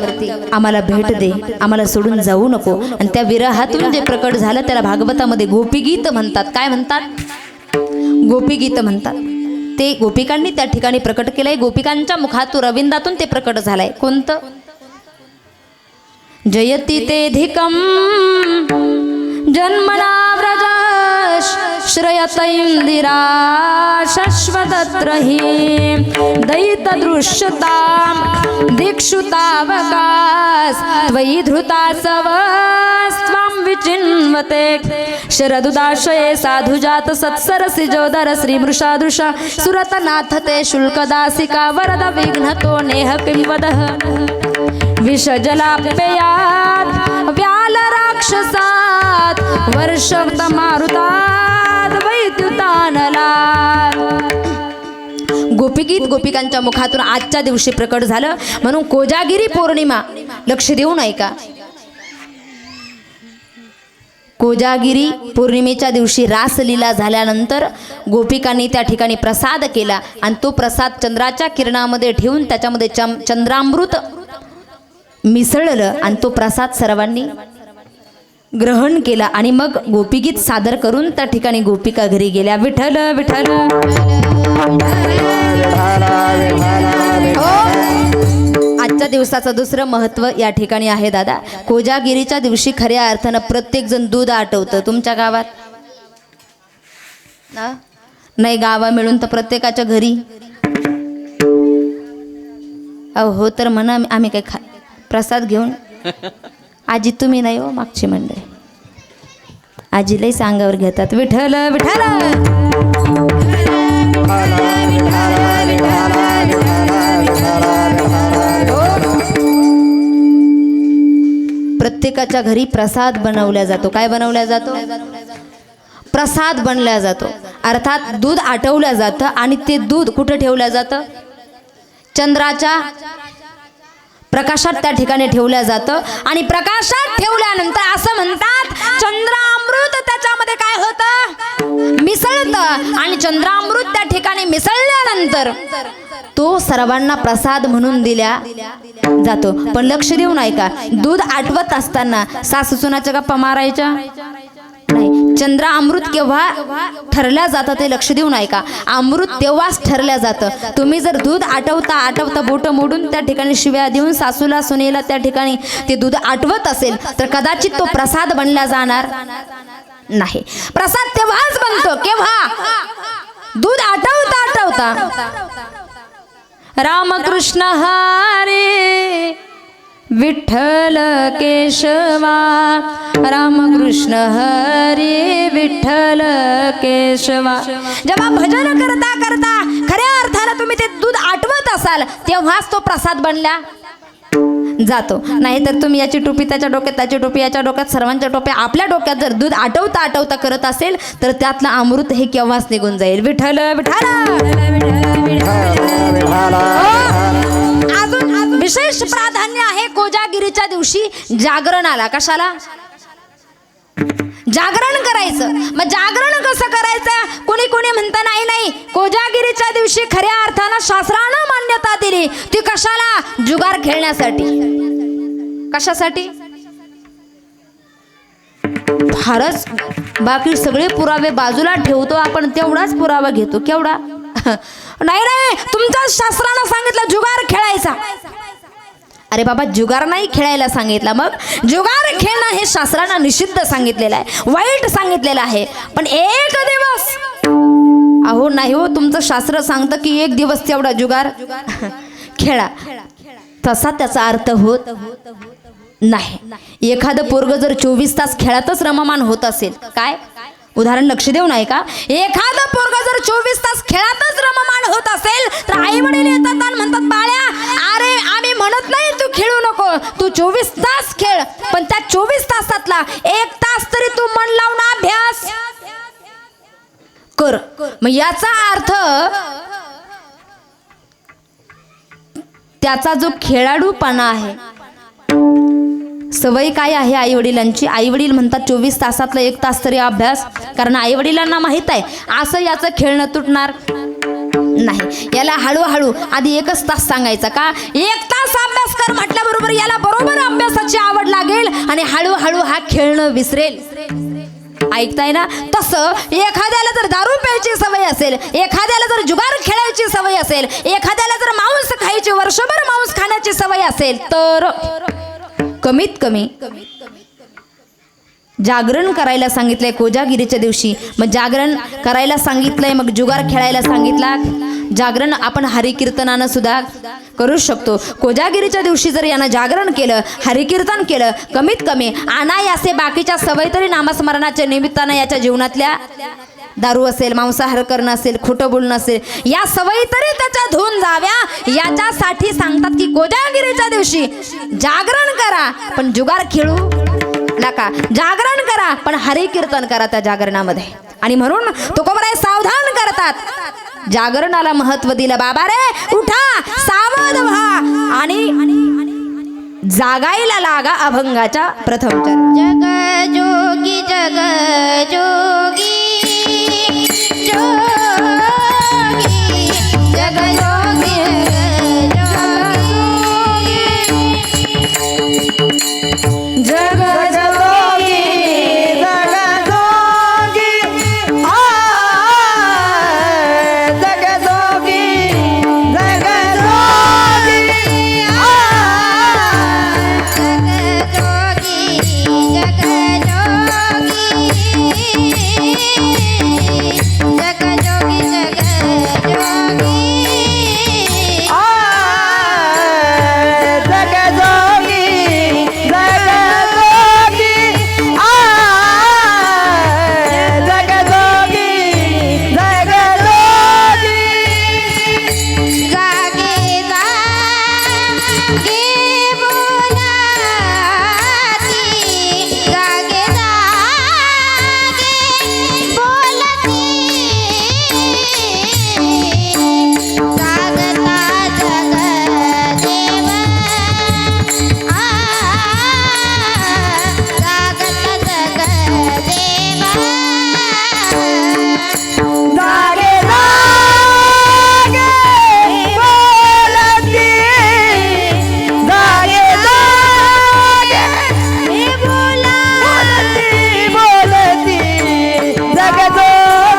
आम्हाला भेट दे, आम्हाला सोडून जाऊ नको. आणि त्या विरहातून जे प्रकट झालं त्याला भागवतामध्ये गोपीगीत म्हणतात. काय म्हणतात? गोपीगीत म्हणतात. ते गोपिकांनी त्या ठिकाणी प्रकट केलंय. गोपिकांच्या मुखातून रविंदातून ते प्रकट झालंय. कोणतं? जयति तेधिकं जन्मना व्रज श्रयत इंदिरा शश्वतत्र हि दैत दृश्यतां दीक्षुतावकाश त्वयि धृतासव स्वां विचिन्वते शरदुदाशये साधुजात सत्सरसि जोदर श्रीमृषादृश सुरतनाथ ते शुल्कदासिका वरद विघ्नतो नेह किं वदः. विष जलाप्ययात व्याल राक्षसात वर्षक्त मारुतात वैद्युतानलात. गोपिगीत गोपिकांच्या मुखातून आजच्या दिवशी प्रकट झालं म्हणून कोजागिरी पौर्णिमा. लक्ष देऊ नये का? कोजागिरी पौर्णिमेच्या दिवशी रासलीला झाल्यानंतर गोपिकांनी त्या ठिकाणी प्रसाद केला आणि तो प्रसाद चंद्राच्या किरणामध्ये ठेवून त्याच्यामध्ये चंद्रामृत मिसळलं आणि तो प्रसाद सर्वांनी ग्रहण केला आणि मग गोपीगीत सादर करून त्या ठिकाणी गोपिका घरी गेल्या. विठ्ठल विठ्ठल. आजच्या दिवसाचं दुसरं महत्त्व या ठिकाणी आहे दादा. कोजागिरीच्या दिवशी खऱ्या अर्थानं प्रत्येक जण दूध आटवतं. तुमच्या गावात नाही? गावा मिळून तर प्रत्येकाच्या घरी. हो तर म्हणा आम्ही काय प्रसाद घेऊन. आजी तुम्ही नाही हो, मागची मंडळी आजीलाही सांगावर घेतात. विठ्ठल विठ्ठल. प्रत्येकाच्या घरी प्रसाद बनवला जातो. काय बनवला जातो? प्रसाद बनला जातो. अर्थात दूध आटवलं जातं आणि ते दूध कुठं ठेवलं जातं? चंद्राच्या प्रकाशात त्या ठिकाणी ठेवलं जातं आणि प्रकाशात ठेवल्यानंतर असं म्हणतात चंद्रामृत त्याच्यामध्ये काय होतं? मिसळतं आणि चंद्रामृत त्या ठिकाणी मिसळल्यानंतर तो सर्वांना प्रसाद म्हणून दिला जातो. पण लक्ष देऊ नाही का? दूध आटवत असताना सासू सुनाच्या गप्पा मारायच्या नाही. चंद्र अमृत केव्हा ठरल्या जातं ते लक्ष देऊ नाही का? अमृत तेव्हाच ठरल्या जातं. तुम्ही जर दूध आटवता आटवता बोट मोडून त्या ठिकाणी शिव्या देऊन सासूला सुनेला त्या ठिकाणी ते दूध आटवत असेल तर कदाचित तो प्रसाद बनला जाणार नाही. प्रसाद तेव्हाच बनतो केव्हा? दूध आटवता आटवता. रामकृष्ण हरे विठ्ठल केशवा, रामकृष्ण हरे विठ्ठल केशवा. जेव्हा भजन करता करता खऱ्या अर्थानं तुम्ही ते दूध आटवत असाल तेव्हाच तो प्रसाद बनला जातो. नाहीतर तुम्ही याची टोपी त्याच्या डोक्यात, त्याची टोपी याच्या डोक्यात, सर्वांच्या टोप्या आपल्या डोक्यात जर दूध आटवता आटवता करत असेल तर त्यातलं अमृत हे केव्हाच निघून जाईल. विठ्ठल विठ्ठल. अजून विशेष प्राधान्य आहे कोजागिरीच्या दिवशी जागरणाला. कशाला? जागरण करायचं. मग जागरण कसं करायचं? कोणी कोणी म्हणता नाही नाही कोजागिरीच्या दिवशी खऱ्या अर्थानं शास्त्रानं मान्यता दिली. ती कशाला? जुगार खेळण्यासाठी. कशासाठी? फारच बाकी सगळे पुरावे बाजूला ठेवतो आपण, तेवढाच पुरावा घेतो. केवढा? नाही नाही तुमच्या शास्त्रानं सांगितलं जुगार खेळायचा. अरे बाबा जुगार नाही खेळायला सांगितला. मग जुगार खेळणं हे शास्त्रानं निषिद्ध सांगितलेलं आहे, वाईट सांगितलेलं आहे. पण एक दिवस अहो नाही हो, तुमचं शास्त्र सांगतं की एक दिवस तेवढा जुगार खेळा, तसा त्याचा अर्थ होत नाही. एखादं पोरग जर 24 तास खेळातच रममान होत असेल, काय उदाहरण लक्ष देऊ नाही का? एखादं पोरग जर 24 तास खेळातच रममान होत असेल तर आई वडील येतात आणि म्हणतात बाळ्या अरे आम्ही म्हणत नाही तू खेळू नको, तू 24 तास खेळ, पण त्या 24 तासातला 1 तास तरी तू मन लावून अभ्यास कर. मग याचा अर्थ त्याचा जो खेळाडूपणा आहे, सवय काय आहे आई वडिलांची? आई वडील म्हणतात 24 तासातला 1 तास तरी अभ्यास, कारण आई वडिलांना माहित आहे असं याचं खेळणं तुटणार नाही. याला हळूहळू आधी 1च तास सांगायचा का 1 तास अभ्यास कर म्हटल्याबरोबर याला बरोबर अभ्यासाची आवड लागेल आणि हळूहळू हा खेळणं विसरेल. ऐकताय ना? तसं एखाद्याला जर दारू प्यायची सवय असेल, एखाद्याला जर जुगार खेळायची सवय असेल, एखाद्याला जर मांस खायची, वर्षभर मांस खाण्याची सवय असेल तर कमीत कमी जागरण करायला सांगितलंय कोजागिरीच्या दिवशी. मग जागरण करायला सांगितलंय, मग जुगार खेळायला सांगितला. जागरण आपण हरिकीर्तनानं सुद्धा करू शकतो. कोजागिरीच्या दिवशी जर यानं जागरण केलं, हरिकीर्तन केलं, कमीत कमी अनायासे बाकीच्या सवय तरी नामस्मरणाच्या निमित्तानं याच्या जीवनातल्या दारू असेल, मांसाहार करणं असेल, खोटं बोलणं असेल, या सवयी तरी त्याच्या धुवून जाव्या याच्यासाठी सांगतात की कोजागिरीच्या दिवशी जागरण करा, पण जुगार खेळू नका. जागरण करा पण हरी कीर्तन करा त्या जागरणामध्ये. आणि म्हणून तुकोबराय सावधान करतात, जागरणाला महत्व दिलं. बाबा रे उठा, सावध व्हा आणि जागायला लागा अभंगाच्या प्रथम चरण. जग जोगी जग जोगी जोगी जग जोगी जग जोगी जग जोगी जग जोगी जग जोगी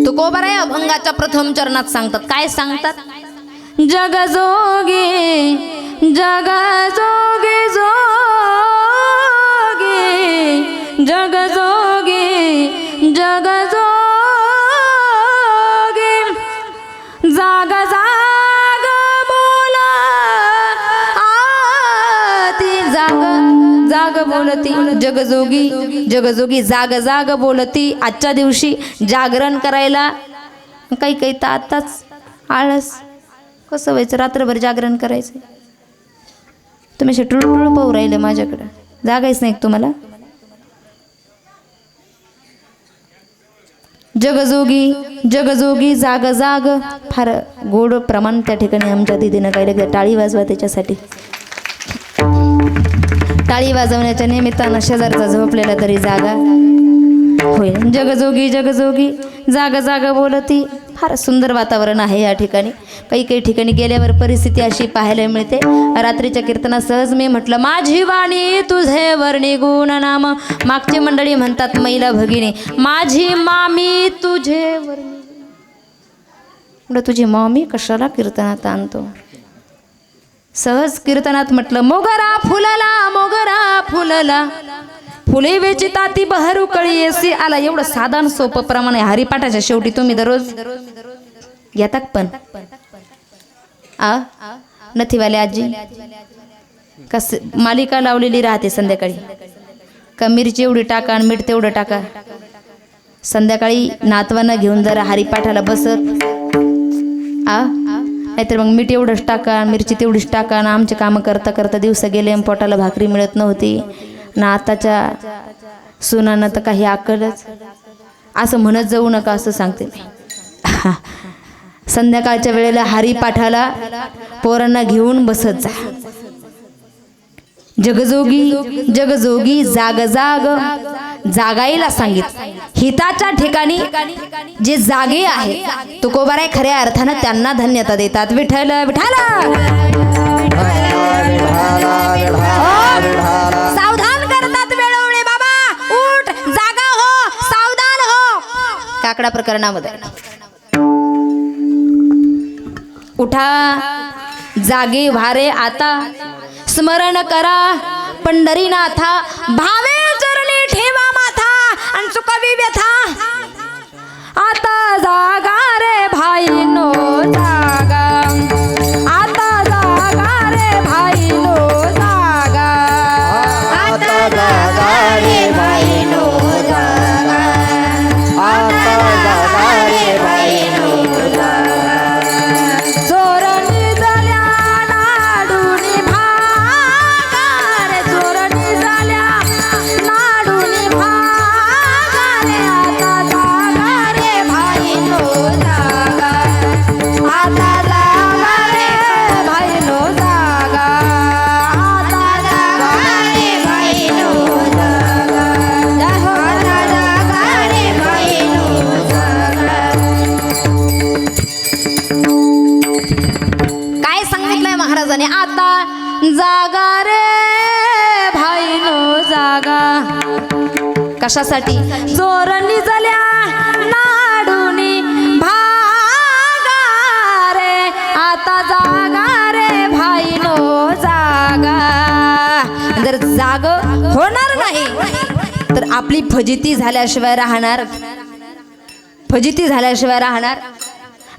तुकोबराय अभंगाच्या प्रथम चरणात सांगतात. काय सांगतात? जग जोगी जग जोगी जोगी जग जोगी जग जोगी जाग जाग बोला आती जाग जाग बोलती. जगजोगी जगजोगी जाग जाग बोलती. आजच्या दिवशी जागरण करायला काही काही तर आताच आळस. कसं व्हायचं? रात्रभर जागरण करायचं. तुम्ही असे टुळटुळ पाहू राहिले माझ्याकडं. जागायच नाही तुम्हाला? जगजोगी जगजोगी जाग जाग. फार गोड प्रमाण त्या ठिकाणी आमच्या दीदीनं काही टाळी वाजवा त्याच्यासाठी. टाळी वाजवण्याच्या निमित्तानं शेजारचा झोपलेला तरी जागा होईल. जगजोगी जगजोगी जाग जाग बोलती. फार सुंदर वातावरण आहे या ठिकाणी. काही काही ठिकाणी गेल्यावर परिस्थिती अशी पाहायला मिळते. रात्रीच्या कीर्तनात सहज मी म्हटलं, माझी वाणी तुझे वर्णी गुण नाम. मागची मंडळी म्हणतात महिला भगिनी, माझी मामी तुझे वर्णी. म्हटलं तुझी मामी कशाला कीर्तनात आणतो? सहज कीर्तनात म्हटलं, मोगरा फुलला मोगरा फुलला फुले वेचिता ती बहरू कळी येसी आला. एवढं साधारण सोपं प्रमाणे हरिपाठाच्या शेवटी तुम्ही दररोज घेतात. पण नथीवाले आजी कस मालिका लावलेली राहते संध्याकाळी. का मिरची एवढी टाका आणि मीठ तेवढं टाका. संध्याकाळी नातवांना घेऊन जरा हरिपाठाला बसत. नाहीतर मग मीठ एवढंच टाका, मिरची तेवढीच टाका. ना आमचे कामं करता करता दिवस गेले. पोटाला भाकरी मिळत नव्हती ना. आताच्या सुनानं तर काही अक्कलच. असं म्हणत जाऊ नका असं सांगते मी. संध्याकाळच्या वेळेला हरिपाठाला पोरांना घेऊन बसत जा. जगजोगी जगजोगी जाग जाग जागायला सांगितलं. हिताच्या ठिकाणी जे जागे आहे तुकोबाराय खऱ्या अर्थानं त्यांना धन्यता देतात. विठ्ठल विठ्ठल. सावधान करतात वेळोवेळी. बाबा उठ, जागा हो, सावधान हो. काकडा प्रकरणामध्ये उठा, जागे व्हारे आता, स्मरण करा पंढरीनाथा. भावे चरणी ठेवा माथा आणि चुकावी व्यथा. आता जागा महाराजांनी आता जागा रे भाईनो जागा. कशासाठी? चोरणी झाल्या नाडूनी भागा रे आता जागा रे भाईनो जागा. जर जाग होणार नाही तर आपली फजिती झाल्याशिवाय राहणार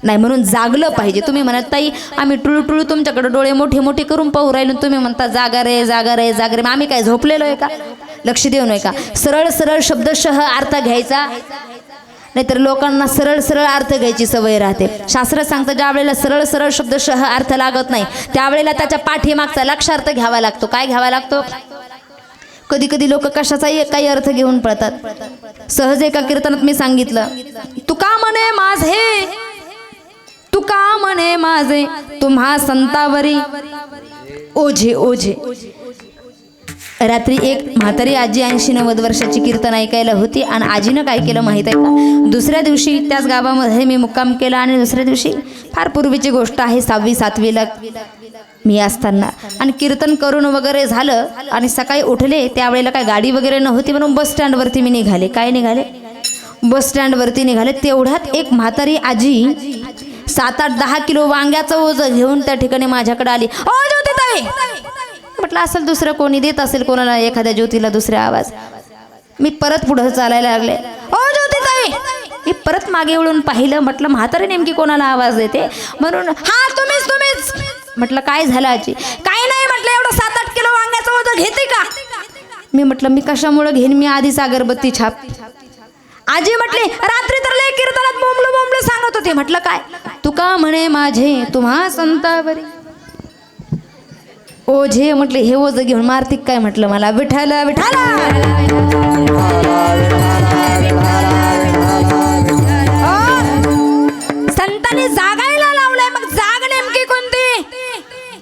नाही. म्हणून जागलं पाहिजे. तुम्ही म्हणत ताई आम्ही टुळू तुमच्याकडे डोळे मोठे मोठे करून पाहू राहिलो, तुम्ही म्हणता जागा रे जागा रे जागा रे. मग आम्ही काय झोपलेलो आहे का? लक्ष देऊ नये का? सरळ सरळ शब्दशः अर्थ घ्यायचा, नाहीतर लोकांना सरळ सरळ अर्थ घ्यायची सवय राहते. शास्त्र सांगतं ज्या वेळेला सरळ सरळ शब्दशः अर्थ लागत नाही त्यावेळेला त्याच्या पाठीमागचा लक्षार्थ घ्यावा लागतो. काय घ्यावा लागतो? कधी कधी लोक कशाचाही काही अर्थ घेऊन पळतात. सहज एका कीर्तनात मी सांगितलं, तुका म्हणे माझे तुम्हा संतावरी ओझे ओझे. रात्री एक म्हातारी आजी 80-90 वर्षाची कीर्तन ऐकायला होती आणि आजीनं काय केलं माहीत आहे का? दुसऱ्या दिवशी त्याच गावामध्ये मी मुक्काम केला आणि दुसऱ्या दिवशी फार पूर्वीची गोष्ट आहे 6वी-7वीला मी असताना आणि कीर्तन करून वगैरे झालं आणि सकाळी उठले त्यावेळेला काय गाडी वगैरे नव्हती म्हणून बस स्टँडवरती मी निघाले. बस स्टँडवरती निघाले. तेवढ्यात एक म्हातारी आजी 7-8-10 किलो वांग्याचं ओझं घेऊन त्या ठिकाणी माझ्याकडे आली. ओ ज्योतिताई, म्हटलं असेल दुसरं कोणी देत असेल कोणाला एखाद्या ज्योतीला दुसरा आवाज. मी परत पुढे चालायला लागले. ओ ज्योतिताई, मी परत मागे वळून पाहिलं, म्हटलं म्हातारी नेमकी कोणाला आवाज देते म्हणून. हा तुम्हीच. म्हटलं काय झालं आजी? काही नाही म्हटलं, एवढं 7-8 किलो वांग्याचं ओझं घेते का? मी म्हटलं मी कशामुळे घेईन, मी आधीच अगरबत्ती छाप. आजी म्हटली रात्री तर लय कीर्तनात बोंबलं सांगत होते. म्हटलं काय? तुका म्हणे माझे तुम्हा संतावरी ओझे. म्हटले हे ओझं घेऊन मारतिक काय? म्हटलं मला विठ्ठल संतांनी जागायला लावलंय. मग जाग नेमकी कोणती?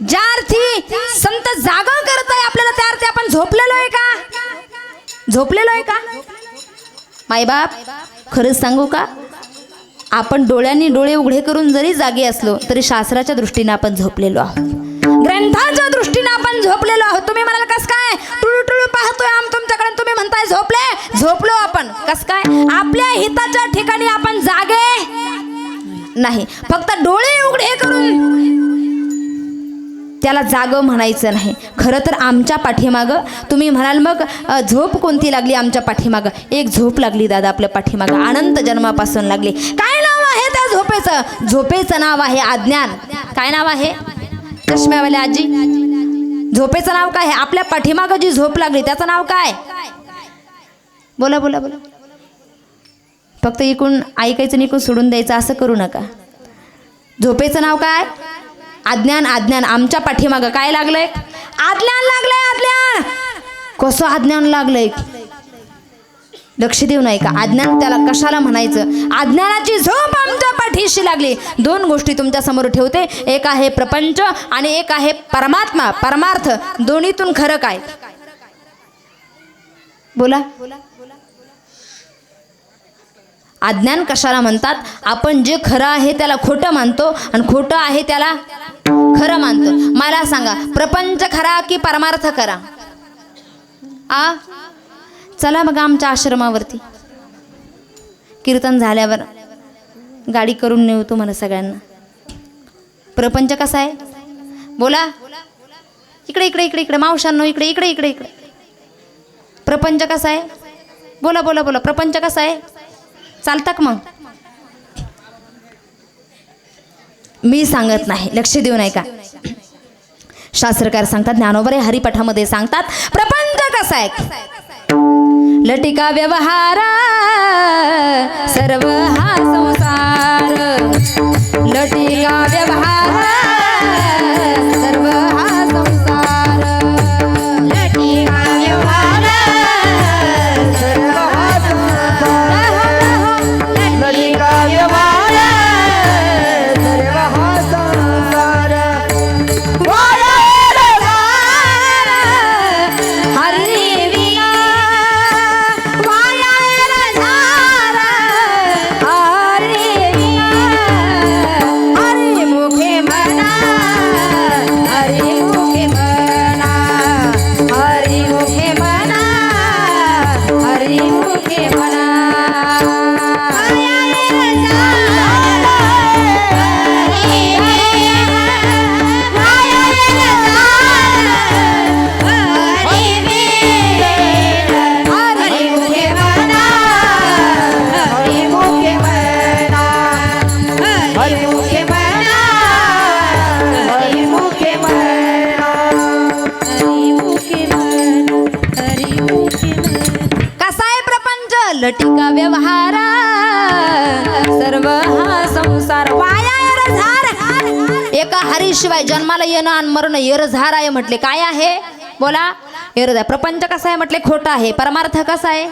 ज्या अर्थी संत जागा करताय आपल्याला त्या अर्थी आपण झोपलेलो आहे का? मायबाप खरंच सांगू का, आपण डोळ्यांनी डोळे उघडे करून जरी जागे असलो तरी शास्त्राच्या दृष्टीने आपण झोपलेलो आहोत, ग्रंथाच्या दृष्टीने आपण झोपलेलो आहोत. तुम्ही म्हणाल कस काय टुळू पाहतोय आम तुमच्याकडे, तुम्ही म्हणताय झोपलो आपण. कस काय? आपल्या हिताच्या ठिकाणी आपण जागे नाही, फक्त डोळे उघडे करून त्याला जाग म्हणायचं नाही. खरं तर आमच्या पाठीमागं तुम्ही म्हणाल मग झोप कोणती लागली आमच्या पाठीमागं? एक झोप लागली दादा आपल्या पाठीमागं, अनंत जन्मापासून लागली. काय नाव आहे त्या झोपेचं? झोपेचं नाव आहे अज्ञान. काय नाव आहे? चष्म्यावाल्या आजी, झोपेचं नाव काय आहे? आपल्या पाठीमागं जी झोप लागली त्याचं नाव काय? बोला. फक्त इकडून ऐकायचं आणि इकडून सोडून द्यायचं असं करू नका. झोपेचं नाव काय? अज्ञान. आमच्या पाठीमागं काय लागलंय? अज्ञान लागलंय. कसं अज्ञान लागलंय? लक्ष देऊ नाही का? अज्ञान त्याला कशाला म्हणायचं? अज्ञानाची झोप आमच्या पाठीशी लागली. 2 गोष्टी तुमच्या समोर ठेवते, एक आहे प्रपंच आणि एक आहे परमात्मा परमार्थ. दोन्हीतून खरं काय? बोला. अज्ञान कशाला म्हणतात? आपण जे खरं आहे त्याला खोटं मानतो आणि खोटं आहे त्याला खरं मानतो. मला सांगा, प्रपंच खरा की परमार्थ खरा? चला बघा आमच्या आश्रमावरती कीर्तन झाल्यावर गाडी करून नेऊ तुम्हाला सगळ्यांना. प्रपंच कसा आहे? बोला. इकडे मावशांनो, इकडे. प्रपंच कसा आहे? बोला. प्रपंच कसा आहे? चालतं का? मग मी सांगत नाही, लक्ष देऊ नाही का? शास्त्रकार सांगतात, ज्ञानोबा हरिपाठामध्ये सांगतात प्रपंच कसा आहे? लटिका व्यवहार सर्व हा संसार, लटिका व्यवहार सर्व हा संसार, लटिका व्यवहार सर्व हा संसार, लटिका व्यवहार सर्व हा संसार. हरी मुखे म्हणा लटिका व्यवहार सर्व हा संसार वाया येरझार. एका हरीशिवाय जन्माला येणं आणि मरण येरझार आहे म्हटले. काय आहे बोला? येरझार. प्रपंच कसा आहे म्हटले? खोटा आहे. परमार्थ कसा आहे?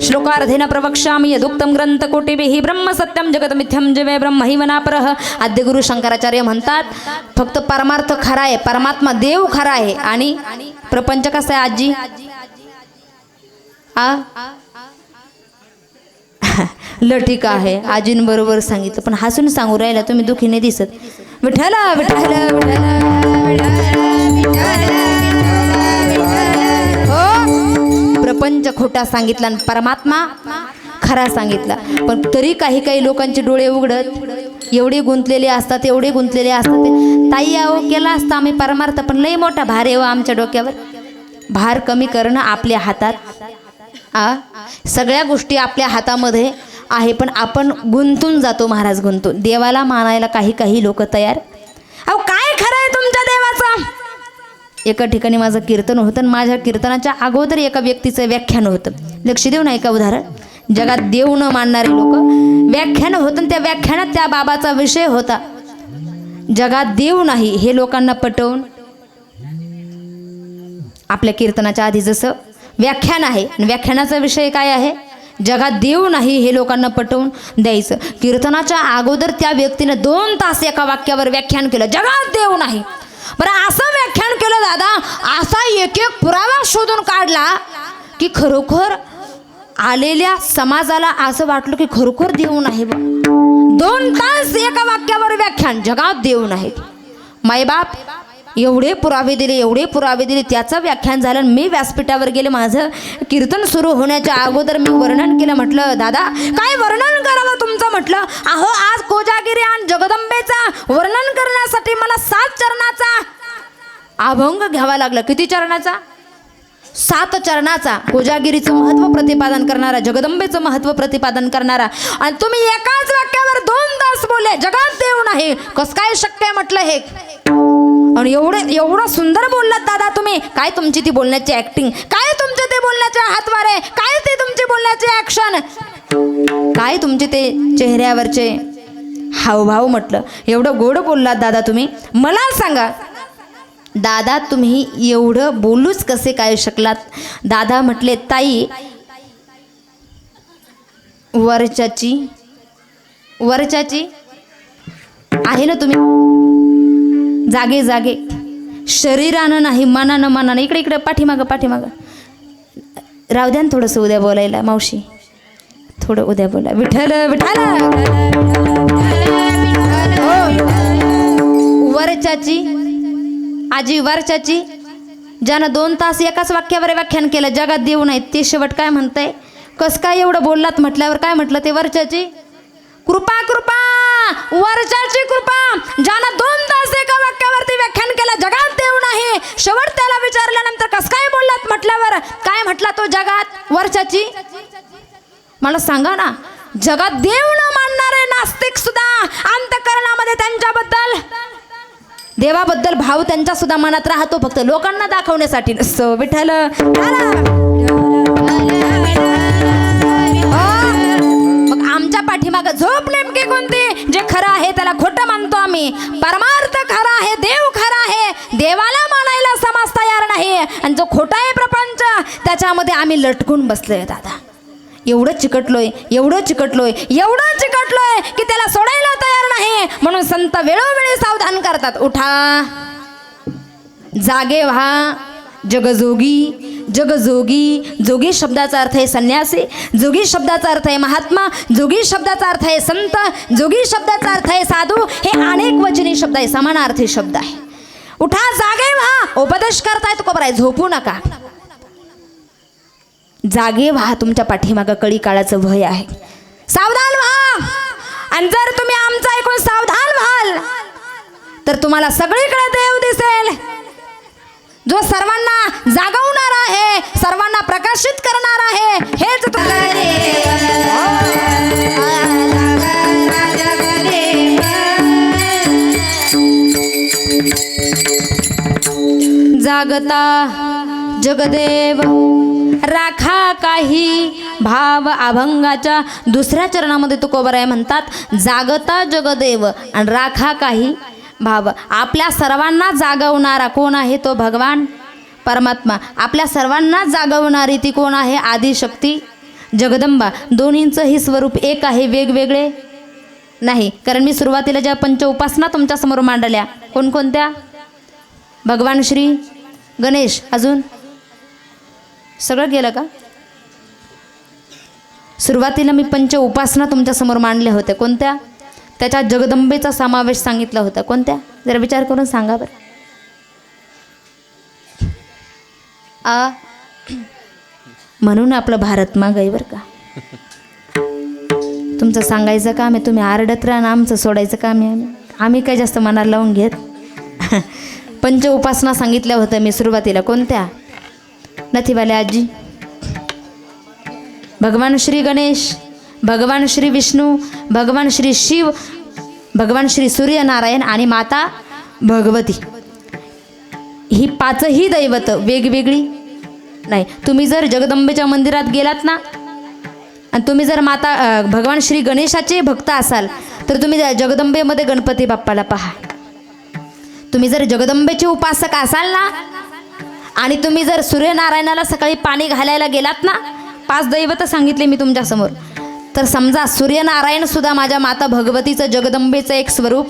श्लोकार्धेन प्रवक्ष्यामि यदुक्तम ग्रंथ कोटिभिः ब्रह्म सत्यम जगत मिथ्यम जवे ब्रह्म हि वनापरः. आद्य गुरु शंकराचार्य म्हणतात फक्त परमार्थ खरा आहे, परमात्मा देव खरा आहे आणि प्रपंच कसा आहे आजी? लटिका आहे. आजींबरोबर सांगितलं पण हसून सांगू राहिला तुम्ही, दुखी नाही दिसत. विठ्ठल विठ्ठल हो, प्रपंच खोटा सांगितला आणि परमात्मा खरा सांगितला. पण तरी काही काही लोकांचे डोळे उघडत एवढे गुंतलेले असतात, एवढे गुंतलेले असतात. ताई आहो केला असता आम्ही परमार्थ, पण लई मोठा भार येऊ आमच्या डोक्यावर. भार कमी करणं आपल्या हातात. सगळ्या गोष्टी आपल्या हातामध्ये आहे, पण आपण गुंतून जातो महाराज, गुंतून. देवाला मानायला काही काही लोक तयार. अहो काय खरं आहे तुमच्या देवाचं? एका ठिकाणी माझं कीर्तन होतं आणि माझ्या कीर्तनाच्या अगोदर एका व्यक्तीचं व्याख्यान होतं. लक्ष देऊ ना, एका उदाहरण. जगात देव न मानणारे लोक व्याख्यान होतं आणि त्या व्याख्यानात त्या बाबाचा विषय होता जगात देव नाही. हे लोकांना पटवून आपल्या कीर्तनाच्या आधी जसं व्याख्यान आहे आणि व्याख्यानाचा विषय काय आहे? जगात देव नाही, हे लोकांना पटवून द्यायचं. कीर्तनाच्या अगोदर त्या व्यक्तीने 2 तास एका वाक्यावर व्याख्यान केलं, जगात देव नाही. बरं असं व्याख्यान केलं दादा, असा एक एक पुरावा शोधून काढला की खरोखर आलेल्या समाजाला असं वाटलं की खरोखर देव नाही. 2 तास एका वाक्यावर व्याख्यान, जगात देव नाही. मायबाप एवढे पुरावे दिले, एवढे पुरावे दिले. त्याचं व्याख्यान झालं. मी व्यासपीठावर गेले. माझं कीर्तन सुरू होण्याच्या अगोदर मी वर्णन केलं. म्हटलं दादा काय वर्णन करावं तुमचं? म्हटलं अहो आज कोजागिरी आणि जगदंबेचा वर्णन करण्यासाठी मला 7 चरणाचा अभंग घ्यावा लागला. किती चरणाचा? 7 चरणाचा. कोजागिरीचं महत्त्व प्रतिपादन करणारा, जगदंबेचं महत्त्व प्रतिपादन करणारा, आणि तुम्ही एकाच वाक्यावर 2 तास बोलले जगात देव नाही. कसं काय शक्य आहे म्हटलं हे? आणि एवढं सुंदर बोललात दादा तुम्ही. काय तुमची ती बोलण्याची ऍक्टिंग, काय तुमचे ते बोलण्याचे हातवारे, काय ते तुमची बोलण्याचे ऍक्शन, काय तुमचे ते चेहऱ्यावरचे हावभाव. म्हटलं एवढं गोड बोललात दादा तुम्ही. मला सांगा दादा तुम्ही एवढं बोलूच कसे काय शकलात? दादा म्हटले ताई वरच्याची आहे ना तुम्ही, जागे जागे, शरीरानं नाही मनानं. इकडे पाठीमागं राहू द्या ना थोडंसं उद्या बोलायला. मावशी थोडं उद्या बोला. विठ्ठल विठ्ठल वरच्याची आजी, वरच्याची ज्यानं 2 तास एकाच वाक्यावर व्याख्यान केलं जगात देव नाही, ते शेवट काय म्हणताय? कस काय एवढं बोललात म्हटल्यावर काय म्हटलं ते? वरच्याची कृपा, कृपा वरच्याची कृपा. ज्यानं 2 तास एका वाक्यावरती व्याख्यान केलं जगात देव नाही, शेवट त्याला विचारल्यानंतर कस काय बोललात म्हटल्यावर काय म्हटला तो? जगात वरच्याची. मला सांगा ना, जगात देव न मानणारे नास्तिक सुद्धा अंतःकरणामध्ये त्यांच्याबद्दल, देवाबद्दल भाव त्यांच्या सुद्धा मनात राहतो, फक्त लोकांना दाखवण्यासाठी नसतो. विठ्ठल मग आमच्या पाठीमागं झोप नेमकी कोणती? जे खरं आहे त्याला खोटं मानतो आम्ही. परमार्थ खरा आहे, देव खरा आहे, देवाला मानायला समाज तयार नाही, आणि जो खोटा आहे प्रपंच त्याच्यामध्ये आम्ही लटकून बसलोय. दादा एवढं चिकटलोय की त्याला सोडायला तयार नाही. म्हणून संत वेळोवेळी सावधान करतात, उठा जागे व्हा. जगजोगी, जोगी शब्दाचा अर्थ आहे संन्यासी, जोगी शब्दाचा अर्थ आहे महात्मा, जोगी शब्दाचा अर्थ आहे संत, जोगी शब्दाचा अर्थ आहे साधू. हे अनेक वचनी शब्द आहे, समानार्थी शब्द आहे. उठा जागे व्हा. उपदेश करताय तो बरं आहे, झोपू नका, जागे व्हा. तुमच्या पाठीमागं कळी काळाचं भय आहे, सावधान व्हा. आणि जर तुम्ही आमचं ऐकून सावधान व्हाल तर तुम्हाला सगळीकडे देव दिसेल, जो सर्वांना जागवणार आहे, सर्वांना प्रकाशित करणार आहे. हेच जागता जगदेव राखा काही भाव अभंगाच्या दुसऱ्या चरणामध्ये तुकोबराय म्हणतात, जागता जगदेव आणि राखा काही भाव. आपल्या सर्वांना जागवणारा कोण आहे? तो भगवान परमात्मा. आपल्या सर्वांना जागवणारी ती कोण आहे? आदिशक्ती जगदंबा. दोन्हींचंही स्वरूप एक आहे, वेगवेगळे नाही. कारण मी सुरुवातीला ज्या पंच उपासना तुमच्यासमोर मांडल्या, कोणकोणत्या? भगवान श्री गणेश, अजून सगळं गेलं का? सुरुवातीला मी पंच उपासना तुमच्यासमोर मांडल्या होत्या, कोणत्या? त्याच्यात जगदंबेचा समावेश सांगितला होता, कोणत्या? जरा विचार करून सांगा बरं. म्हणून आपलं भारत मागं आहे बरं का. तुमचं सांगायचं काम आहे, तुम्ही आरडत राहा, आमचं सोडायचं काम आहे. आम्ही काय जास्त मनाला लावून घेत. पंच उपासना सांगितल्या होत्या मी सुरुवातीला, कोणत्या? नथीवाले आजी, भगवान श्री गणेश, भगवान श्री विष्णू, भगवान श्री शिव, भगवान श्री सूर्यनारायण आणि माता भगवती. ही पाचही दैवत वेगवेगळी नाही. तुम्ही जर जगदंबेच्या मंदिरात गेलात ना, आणि तुम्ही जर भगवान श्री गणेशाचे भक्त असाल, तर तुम्ही जगदंबेमध्ये गणपती बाप्पाला पहा. तुम्ही जर जगदंबेचे उपासक असाल ना, आणि तुम्ही जर सूर्यनारायणाला सकाळी पाणी घालायला गेलात ना, 5 दैवत सांगितले मी तुमच्यासमोर, तर समजा सूर्यनारायण सुद्धा माझ्या माता भगवतीचं जगदंबेचं एक स्वरूप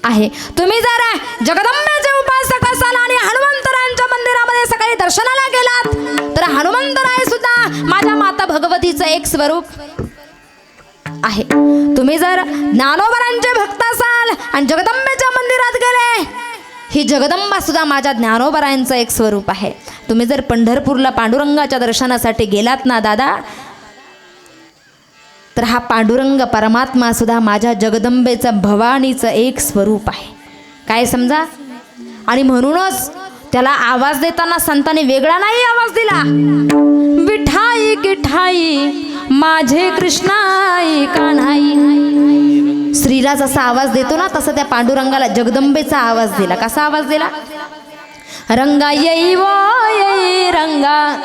आहे. तुम्ही जर जगदंबेचे उपासक असाल आणि हनुमंतरायांच्या मंदिरामध्ये सकाळी दर्शनाला गेलात, तर हनुमंतराय सुद्धा माझ्या माता भगवतीचं एक स्वरूप आहे. तुम्ही जर ज्ञानोबरांचे भक्त असाल आणि जगदंबेच्या मंदिरात गेले, ही जगदंबा सुद्धा माझ्या ज्ञानोबरायांचं एक स्वरूप आहे. तुम्ही जर पंढरपूरला पांडुरंगाच्या दर्शनासाठी गेलात ना दादा, तर हा पांडुरंग परमात्मा सुद्धा माझ्या जगदंबेचं भवानीचं एक स्वरूप आहे. काय समजा? आणि म्हणूनच त्याला आवाज देताना संतांनी वेगळा नाही आवाज दिला. विठाई गिठाई माझे कृष्णाई कान्हाई. श्रीला जसा आवाज देतो ना, तसा त्या पांडुरंगाला जगदंबेचा आवाज दिला. कसा आवाज दिला? रंगा येई वो येई, रंगा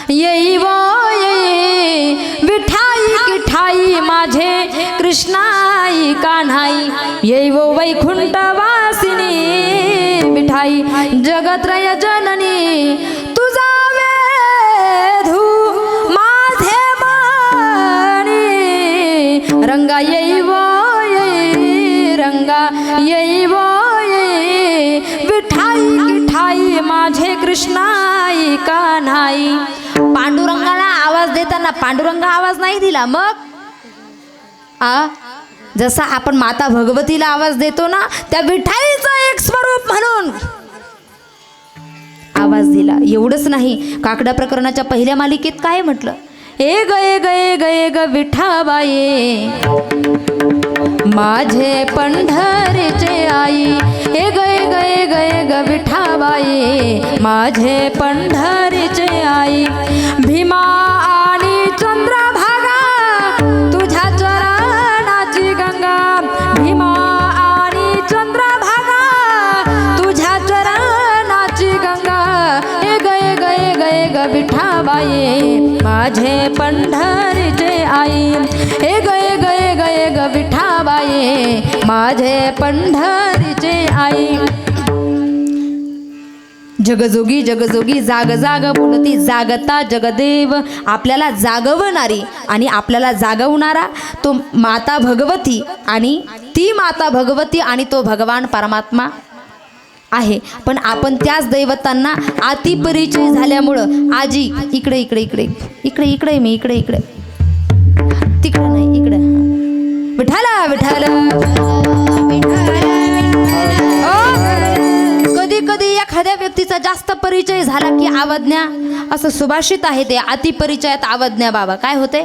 येई वो येई, विठाई गिठाई माझे कृष्णाई कान्हाई, येई वो वैकुंठ वासिनी विठाई, जगत्रय जननी तुझा वेधू माझे मनी. रंगा येई वो येई, रंगा येई वो येई, विठाई गिठाई माझे कृष्णाई कान्हाई. पांडुरंगाला आवाज देताना पांडुरंग आवाज नाही दिला, मग जसा आपण माता भगवतीला आवाज देतो ना, त्या विठाईचं एक स्वरूप म्हणून आवाज दिला. एवढंच नाही, काकडा प्रकरणाच्या पहिल्या मालिकेत काय म्हटलं? ए गए गए गए ग विठाबाई माझे पंढरीचे आई, ए गए गए गए ग विठाबाई माझे पंढरीचे आई. भीमा आणि चंद्रभागा तुझ्या चरणाची गंगा, भीमा आणि चंद्रभागा तुझ्या चरणाची गंगा. ए गए गए गए ग विठाबाई माझे पंढरीचे आई, ए गए गए गए ग विठाबाई माझे पंढरीचे आई. जगजोगी जगजोगी जाग जाग बोलती, जागता जगदेव. आपल्याला जागवणारी आणि आपल्याला जागवणारा तो माता भगवती, आणि ती माता भगवती आणि तो भगवान परमात्मा आहे. पण आपण त्याच दैवतांना अतिपरिचय झाल्यामुळं आजी इकडे इकडे इकडे इकडे इकडे मी इकडे इकडे तिकडे नाही इकडे विठाला विठाला. कधी कधी एखाद्या व्यक्तीचा जास्त परिचय झाला की अवज्ञा, असं सुभाषित आहे ते, अतिपरिचयात अवज्ञा. बाबा काय होते?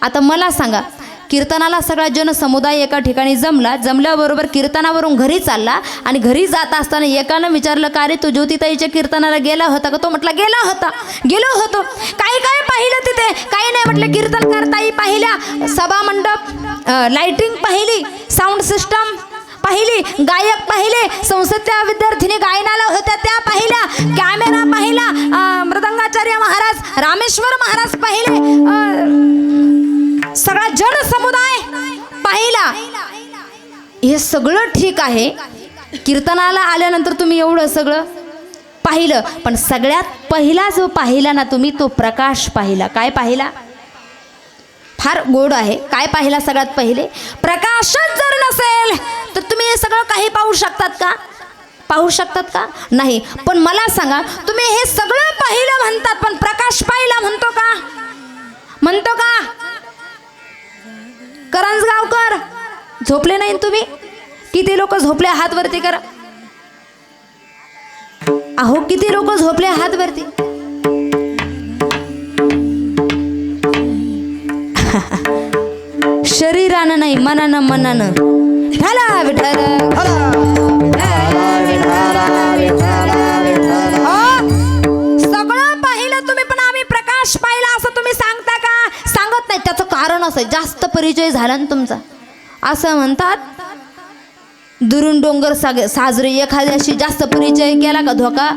आता मला सांगा, कीर्तनाला सगळा जनसमुदाय एका ठिकाणी जमल्याबरोबर कीर्तनावरून घरी चालला, आणि घरी जात असताना एकानं विचारलं, का रे तू ज्योतिताईच्या कीर्तनाला गेला होता का? तो म्हटला गेलो होतो. काय काय पाहिलं तिथे? काही नाही म्हटलं, कीर्तनकार ताई पाहिल्या, सभामंडप, लाइटिंग पाहिली, साऊंड सिस्टम पाहिली, गायक पाहिले, संसदेच्या विद्यार्थिनी गायनाला होत्या त्या पाहिल्या, कॅमेरा पाहिला, मृदंगाचार्य महाराज रामेश्वर महाराज पाहिले, सगळा जन समुदाय पाहिला, हे सगळं ठीक आहे. कीर्तनाला आल्यानंतर तुम्ही एवढं सगळं पाहिलं, पण सगळ्यात पहिला जो पाहिला ना तुम्ही, तो प्रकाश पाहिला. काय पाहिला? फार गोड आहे. काय पाहिला सगळ्यात पहिले? प्रकाशच जर नसेल तर तुम्ही हे सगळं काही पाहू शकतात का? पाहू शकतात का? नाही. पण मला सांगा, तुम्ही हे सगळं पाहिलं म्हणतात, पण प्रकाश पाहिला म्हणतो का? म्हणतो का? करंजगावकर झोपले नाही तुम्ही? किती लोक झोपले? हात वरती करा. अहो किती लोक झोपले? हात वरती. शरीरानं नाही, मनानं, मनानं. ढाला विठ्ठल, सगळं पाहिलं तुम्ही, पण आम्ही प्रकाश पाहिला असं तुम्ही सांगता का? सांगत नाही. त्याचं कारण असं, जास्त परिचय झाला ना तुमचा. असं म्हणतात, दुरून डोंगर साजरे, एखाद्याशी जास्त परिचय केला का धोका,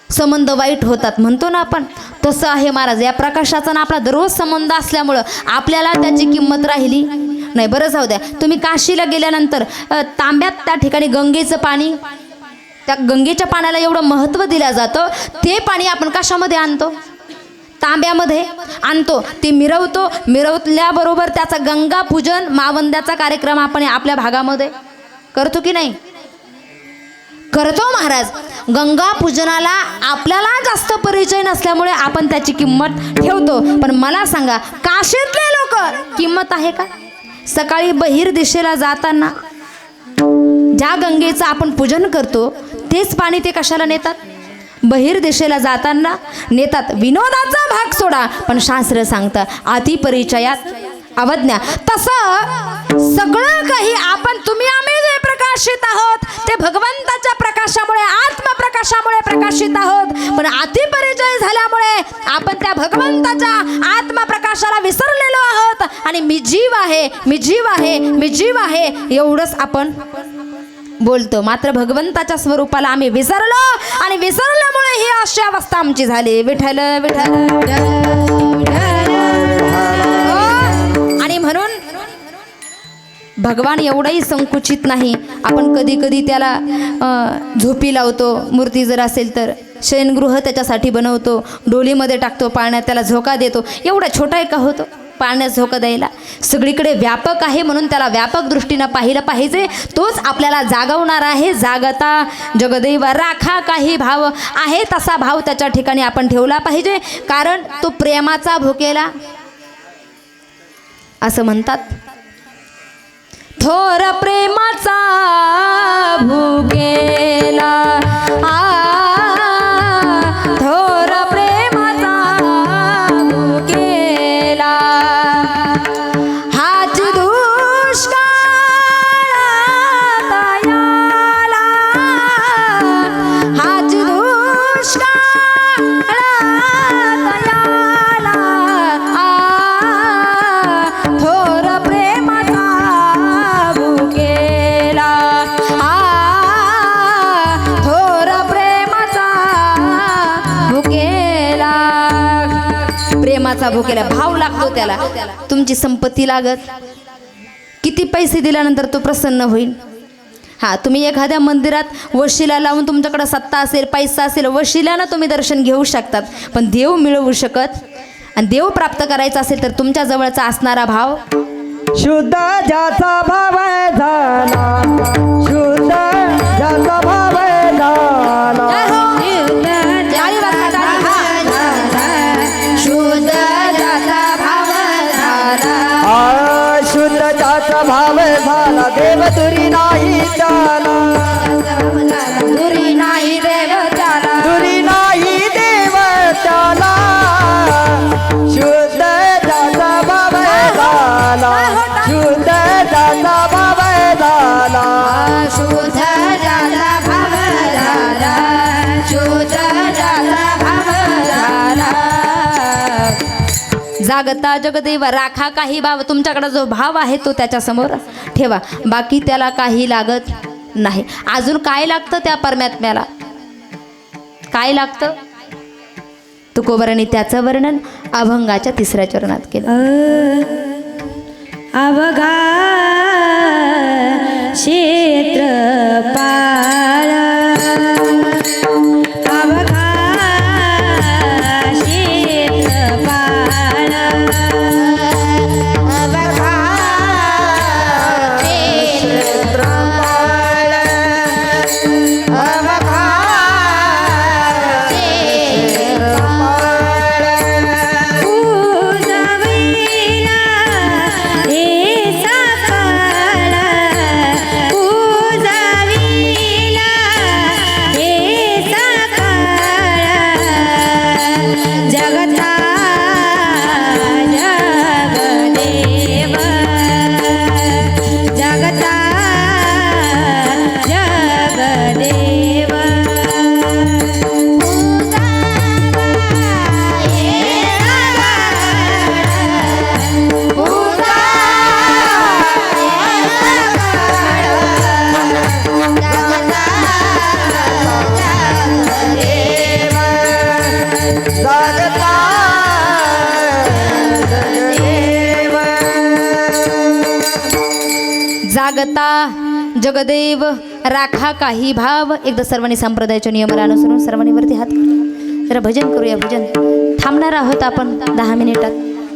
संबंध वाईट होतात म्हणतो ना आपण. तसं आहे महाराज. या प्रकाशाचा ना आपला दररोज संबंध असल्यामुळं आपल्याला त्याची किंमत राहिली नाही. बरं जाऊ द्या. तुम्ही काशीला गेल्यानंतर तांब्यात त्या ठिकाणी गंगेचं पाणी, त्या गंगेच्या पाण्याला एवढं महत्त्व दिलं जातं. ते पाणी आपण कशामध्ये आणतो? तांब्यामध्ये आणतो. ते मिरवतो. मिरवल्याबरोबर त्याचा गंगा पूजन, मावंद्याचा कार्यक्रम आपण आपल्या भागामध्ये करतो की नाही? करतो महाराज. गंगा पूजनाला आपल्याला जास्त परिचय नसल्यामुळे आपण त्याची किंमत ठेवतो. पण मला सांगा, काशीतले लोक किंमत आहे का? सकाळी बहिर दिशेला जाताना ज्या गंगेचं आपण पूजन करतो तेच पाणी ते कशाला नेतात? बहिर दिशेला जाताना नेतात. विनोदाचा भाग सोडा, पण शास्त्र सांगतं अतिपरिचयात अवज्ञा. तसं सगळं काही आपण, तुम्ही, आम्ही जे प्रकाशित आहोत ते भगवंताच्या प्रकाशामुळे, आत्मप्रकाशामुळे प्रकाशित आहोत. पण अतिपरिचय झाल्यामुळे आपण त्या भगवंताच्या आत्मप्रकाशाला विसरलेलो आहोत. आणि मी जीव आहे, मी जीव आहे, मी जीव आहे एवढंच आपण बोलतो. मात्र भगवंताच्या स्वरूपाला आम्ही विसरलो, आणि विसरल्यामुळे ही अशी अवस्था आमची झाली. विठ्ठल विठ्ठल. आणि म्हणून भगवान एवढाही संकुचित नाही. आपण कधी कधी त्याला झोपी लावतो. मूर्ती जर असेल तर शयनगृह त्याच्यासाठी बनवतो, डोलीमध्ये टाकतो, पाळण्यात त्याला झोका देतो. एवढा छोटा आहे का होतो पाळण्यात झोका द्यायला? सगळीकडे व्यापक आहे म्हणून त्याला व्यापक दृष्टीनं पाहिलं पाहिजे. तोच आपल्याला जागवणार आहे. जागता जगदैव राखा काही भाव आहे, तसा भाव त्याच्या ठिकाणी आपण ठेवला पाहिजे. कारण तो प्रेमाचा भुकेला, असं म्हणतात, थोर प्रेमाचा भुकेला, थोर प्रेमाचा भुकेला, हाच दुष्काळ तयाला, हाच दुष्काळ तयाला, थोर प्रेमाचा भुकेला, थोर प्रेमाचा भुकेला. प्रेमाचा भुकेला भाव लागतो त्याला. तुमची संपत्ती लागत, किती पैसे दिल्यानंतर तो प्रसन्न होईल? हां, तुम्ही एखाद्या मंदिरात वशिला लावून, तुमच्याकडे सत्ता असेल, पैसा असेल, वशिल्यानं तुम्ही दर्शन घेऊ शकतात. पण देव मिळवू शकत, आणि देव प्राप्त करायचा असेल तर तुमच्या जवळचा असणारा भाव, शुद्ध ज्याचा भाव झाला, शुद्ध ज्याचा भाव झाला, शुद्ध ज्याचा भाव झाला, शुद्ध ज्याचा भाव झाला, देव दुरी नाही त्याला, दुरी नाही देव त्याला, दुरी नाही देव त्याला, शुद्ध ज्याचा भाव झाला, शुद्ध ज्याचा भाव झाला, शुद्ध ज्याचा भाव झाला, शुद्ध ज्याचा भाव झाला. जागता जगदेव राखा काही भाव. तुमच्याकडे जो भाव आहे तो त्याच्यासमोर ठेवा. बाकी त्याला काही लागत नाही. अजून काय लागतं त्या परमात्म्याला? काय लागतं? तुकोबारांनी त्याचं वर्णन अभंगाच्या 3ऱ्या चरणात केलं. अवघा क्षेत्रपाळ अवघा क्षेत्रपाळ अवघा क्षेत्रपाळ अवघा क्षेत्रपाळ पूजविला हे सकाळ पूजविला हे सकाळ जगता जगदेव जगता जगदेव जागता जगदेव राखा काही भाव. एकदा सर्वांनी संप्रदायाच्या नियमाला अनुसरून सर्वांनी वरती हात करा. जरा भजन करूया. भजन थांबणार आहोत आपण 10 मिनिटात.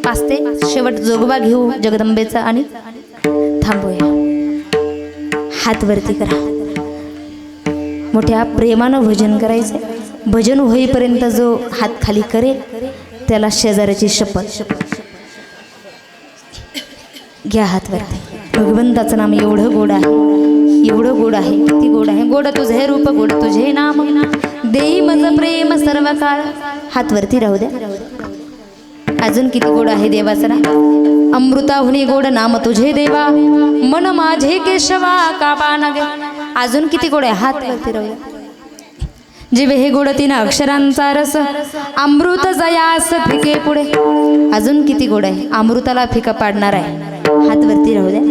5 ते शेवट जोगवा घेऊ जगदंबेचा आणि थांबूया. हात वरती करा. मोठ्या प्रेमानं भजन करायचं. भजन होईपर्यंत जो हात खाली करेल त्याला शेजाऱ्याची शपथ. घ्या हात वरती. भगवंताचं नाम एवढं गोड आहे, एवढं गोड आहे, किती गोड आहे. गोड तुझे रूप गोड तुझे नाम देई मज प्रेम सर्व काळ. हात वरती राहू द्या. अजून किती गोड आहे देवाचं नाम. अमृताहुनी गोड नाम तुझे देवा मन माझे केशवा काबा नगे. अजून किती गोड आहे. हात वरती राहू द्या. जिवे हे गोड 3 अक्षरांचा रस अमृत जयास फिके पुढे. अजून किती गोड आहे. अमृताला फिका पाडणार आहे. हात वरती राहू द्या.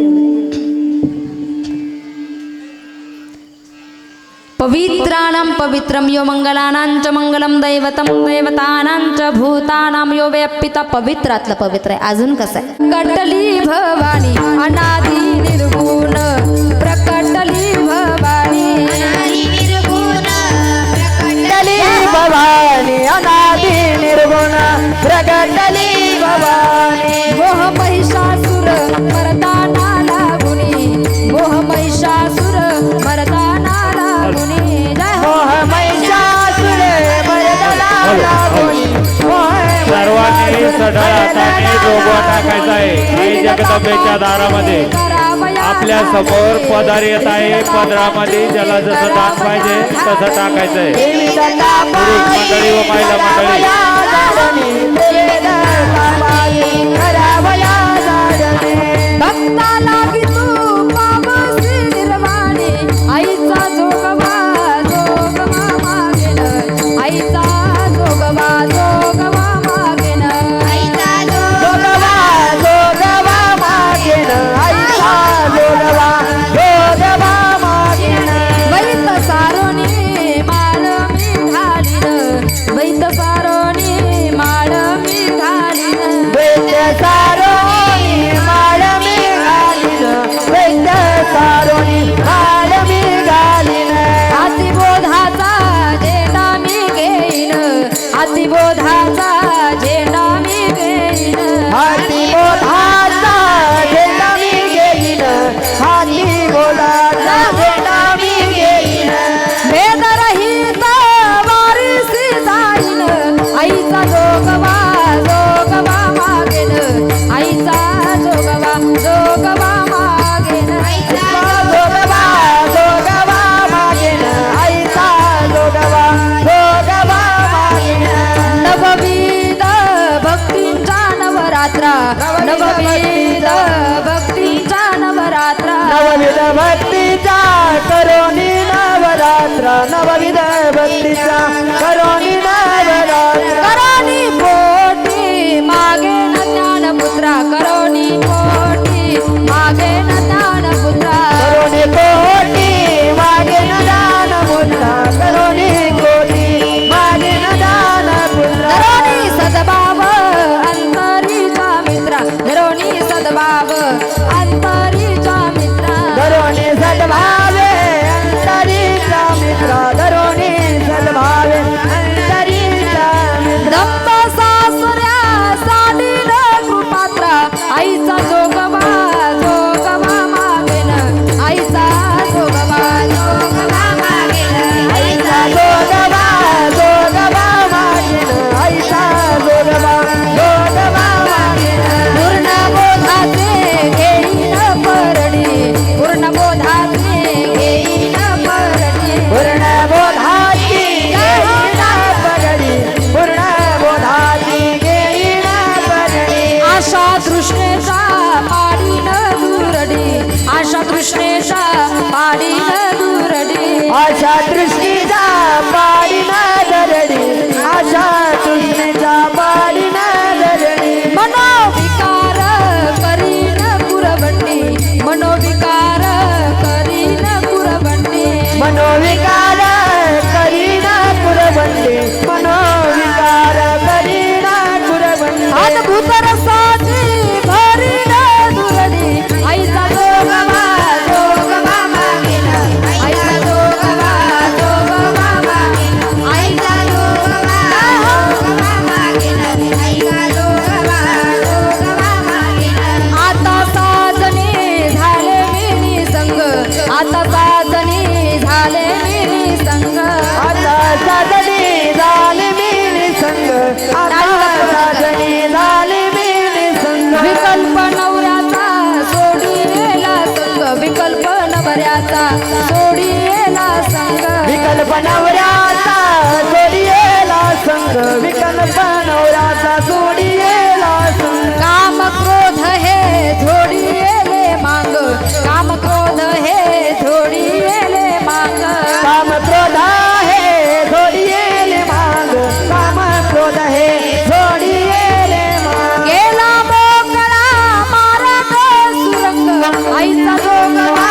पवित्राणां पवित्रं यो मंगलानांच मंगलम दैवतं दैवतानांच भूतानां यो व्यापिता. पवित्रातलं पवित्र आहे. अजून कसं आहे. कटली भवानी अनादि निर्गुण प्रकटली भवानी प्रकटली भवानी अनादि निर्गुण प्रकटली भवानी. मोह महिषासुर मर्दाना लागुनी मोह महिषासुर मर्दाना लागुनी. जय हो. मोह महिषासुर मर्दना लागुनी सर्वांनी सढळ हाताने जोगवा टाकायचा आहे. आई जगदंबेच्या दारामध्ये आपल्या समोर पदार येत आहे. पदरामध्ये ज्याला जसं दान पाहिजे तसं टाकायचं आहे. पुरुष मंडळी व महिला मंडळी भक्ताला तू पावसी निर्वाणी आईचा जोगवा जोगवा मागेन आईचा जोगवा जोगवा मागेन आईचा जोगवा जोगवा मागेन आईचा जोगवा जोगवा मागेन. वैत सारोनी माळ मी घालीन वैत सारोनी माळ मी घालीन वैद्य सारोनी माळ मी घालीन वैद्य सारोनी माळ मी घालीन. अतिबोधाचा झेंडा मी घेईन अतिबोधाचा झेंडा मी घेईन हाती बोधाचा झेंडा मी घेईन हाती बोधाचा झेंडा मी घेईन. भेदरहित वारिसी जाईन आईचा जोगवा जोगवा मागेन आईचा जोगवा जोगवा मागेन आईचा जोगवा जोगवा मागेन आईचा जोगवा जोगवा मागेन. नवविध भक्तींचा नवरात्रा नवविध भक्तींचा नवरात्रा नवविध भक्तीचा करोनी नवरात्र नवविध भक्तीचा करोनी नवरात्र. करोनी पोटी मागे न ज्ञानपुत्रा करोनी पोटी मागे न ज्ञानपुत्रा करोनी कोटी मागे न दान मुद्रा करोनी कोटी मागे न दान पुत्र. आशा तृष्णेचा पाडीन दुरडी आशा दृष्टीचा पाडी ना दरडी आशा तृष्णेचा पाडी ना दरडी मनोविकार करीन पुरबंडी मनोविकार करीन पुरबंडी मनोविकार करीना पुरबंडे मनोविकार करीना पुरबंडे अद्भुत रसाची भरीन दुरडी आईचा जोगवा जोगवा मागेना आईचा जोगवा जोगवा मागेना आईचा जोगवा जोगवा मागेना आईचा जोगवा जोगवा मागेना आता साजने झाले मिनी संग आता साजने झाले मिनी संग आता साजनी झाली मिनी संग आता साजनी झाली मिनी संग विकल्प नवऱ्याचा सोडीला संग विकल्प नवऱ्याचा सोडीला संग विकल्प नवऱ्याचा जोडियेला संग विकल्प नवऱ्याचा जोडियेला संग काम क्रोध हे थोडीले मांग काम क्रोध हे थोडीले मांग काम क्रोध हे जोडियेले माग काम क्रोध हे जोडियेले माग गेला मोकळा मारत सुरंग आईचा जोगवा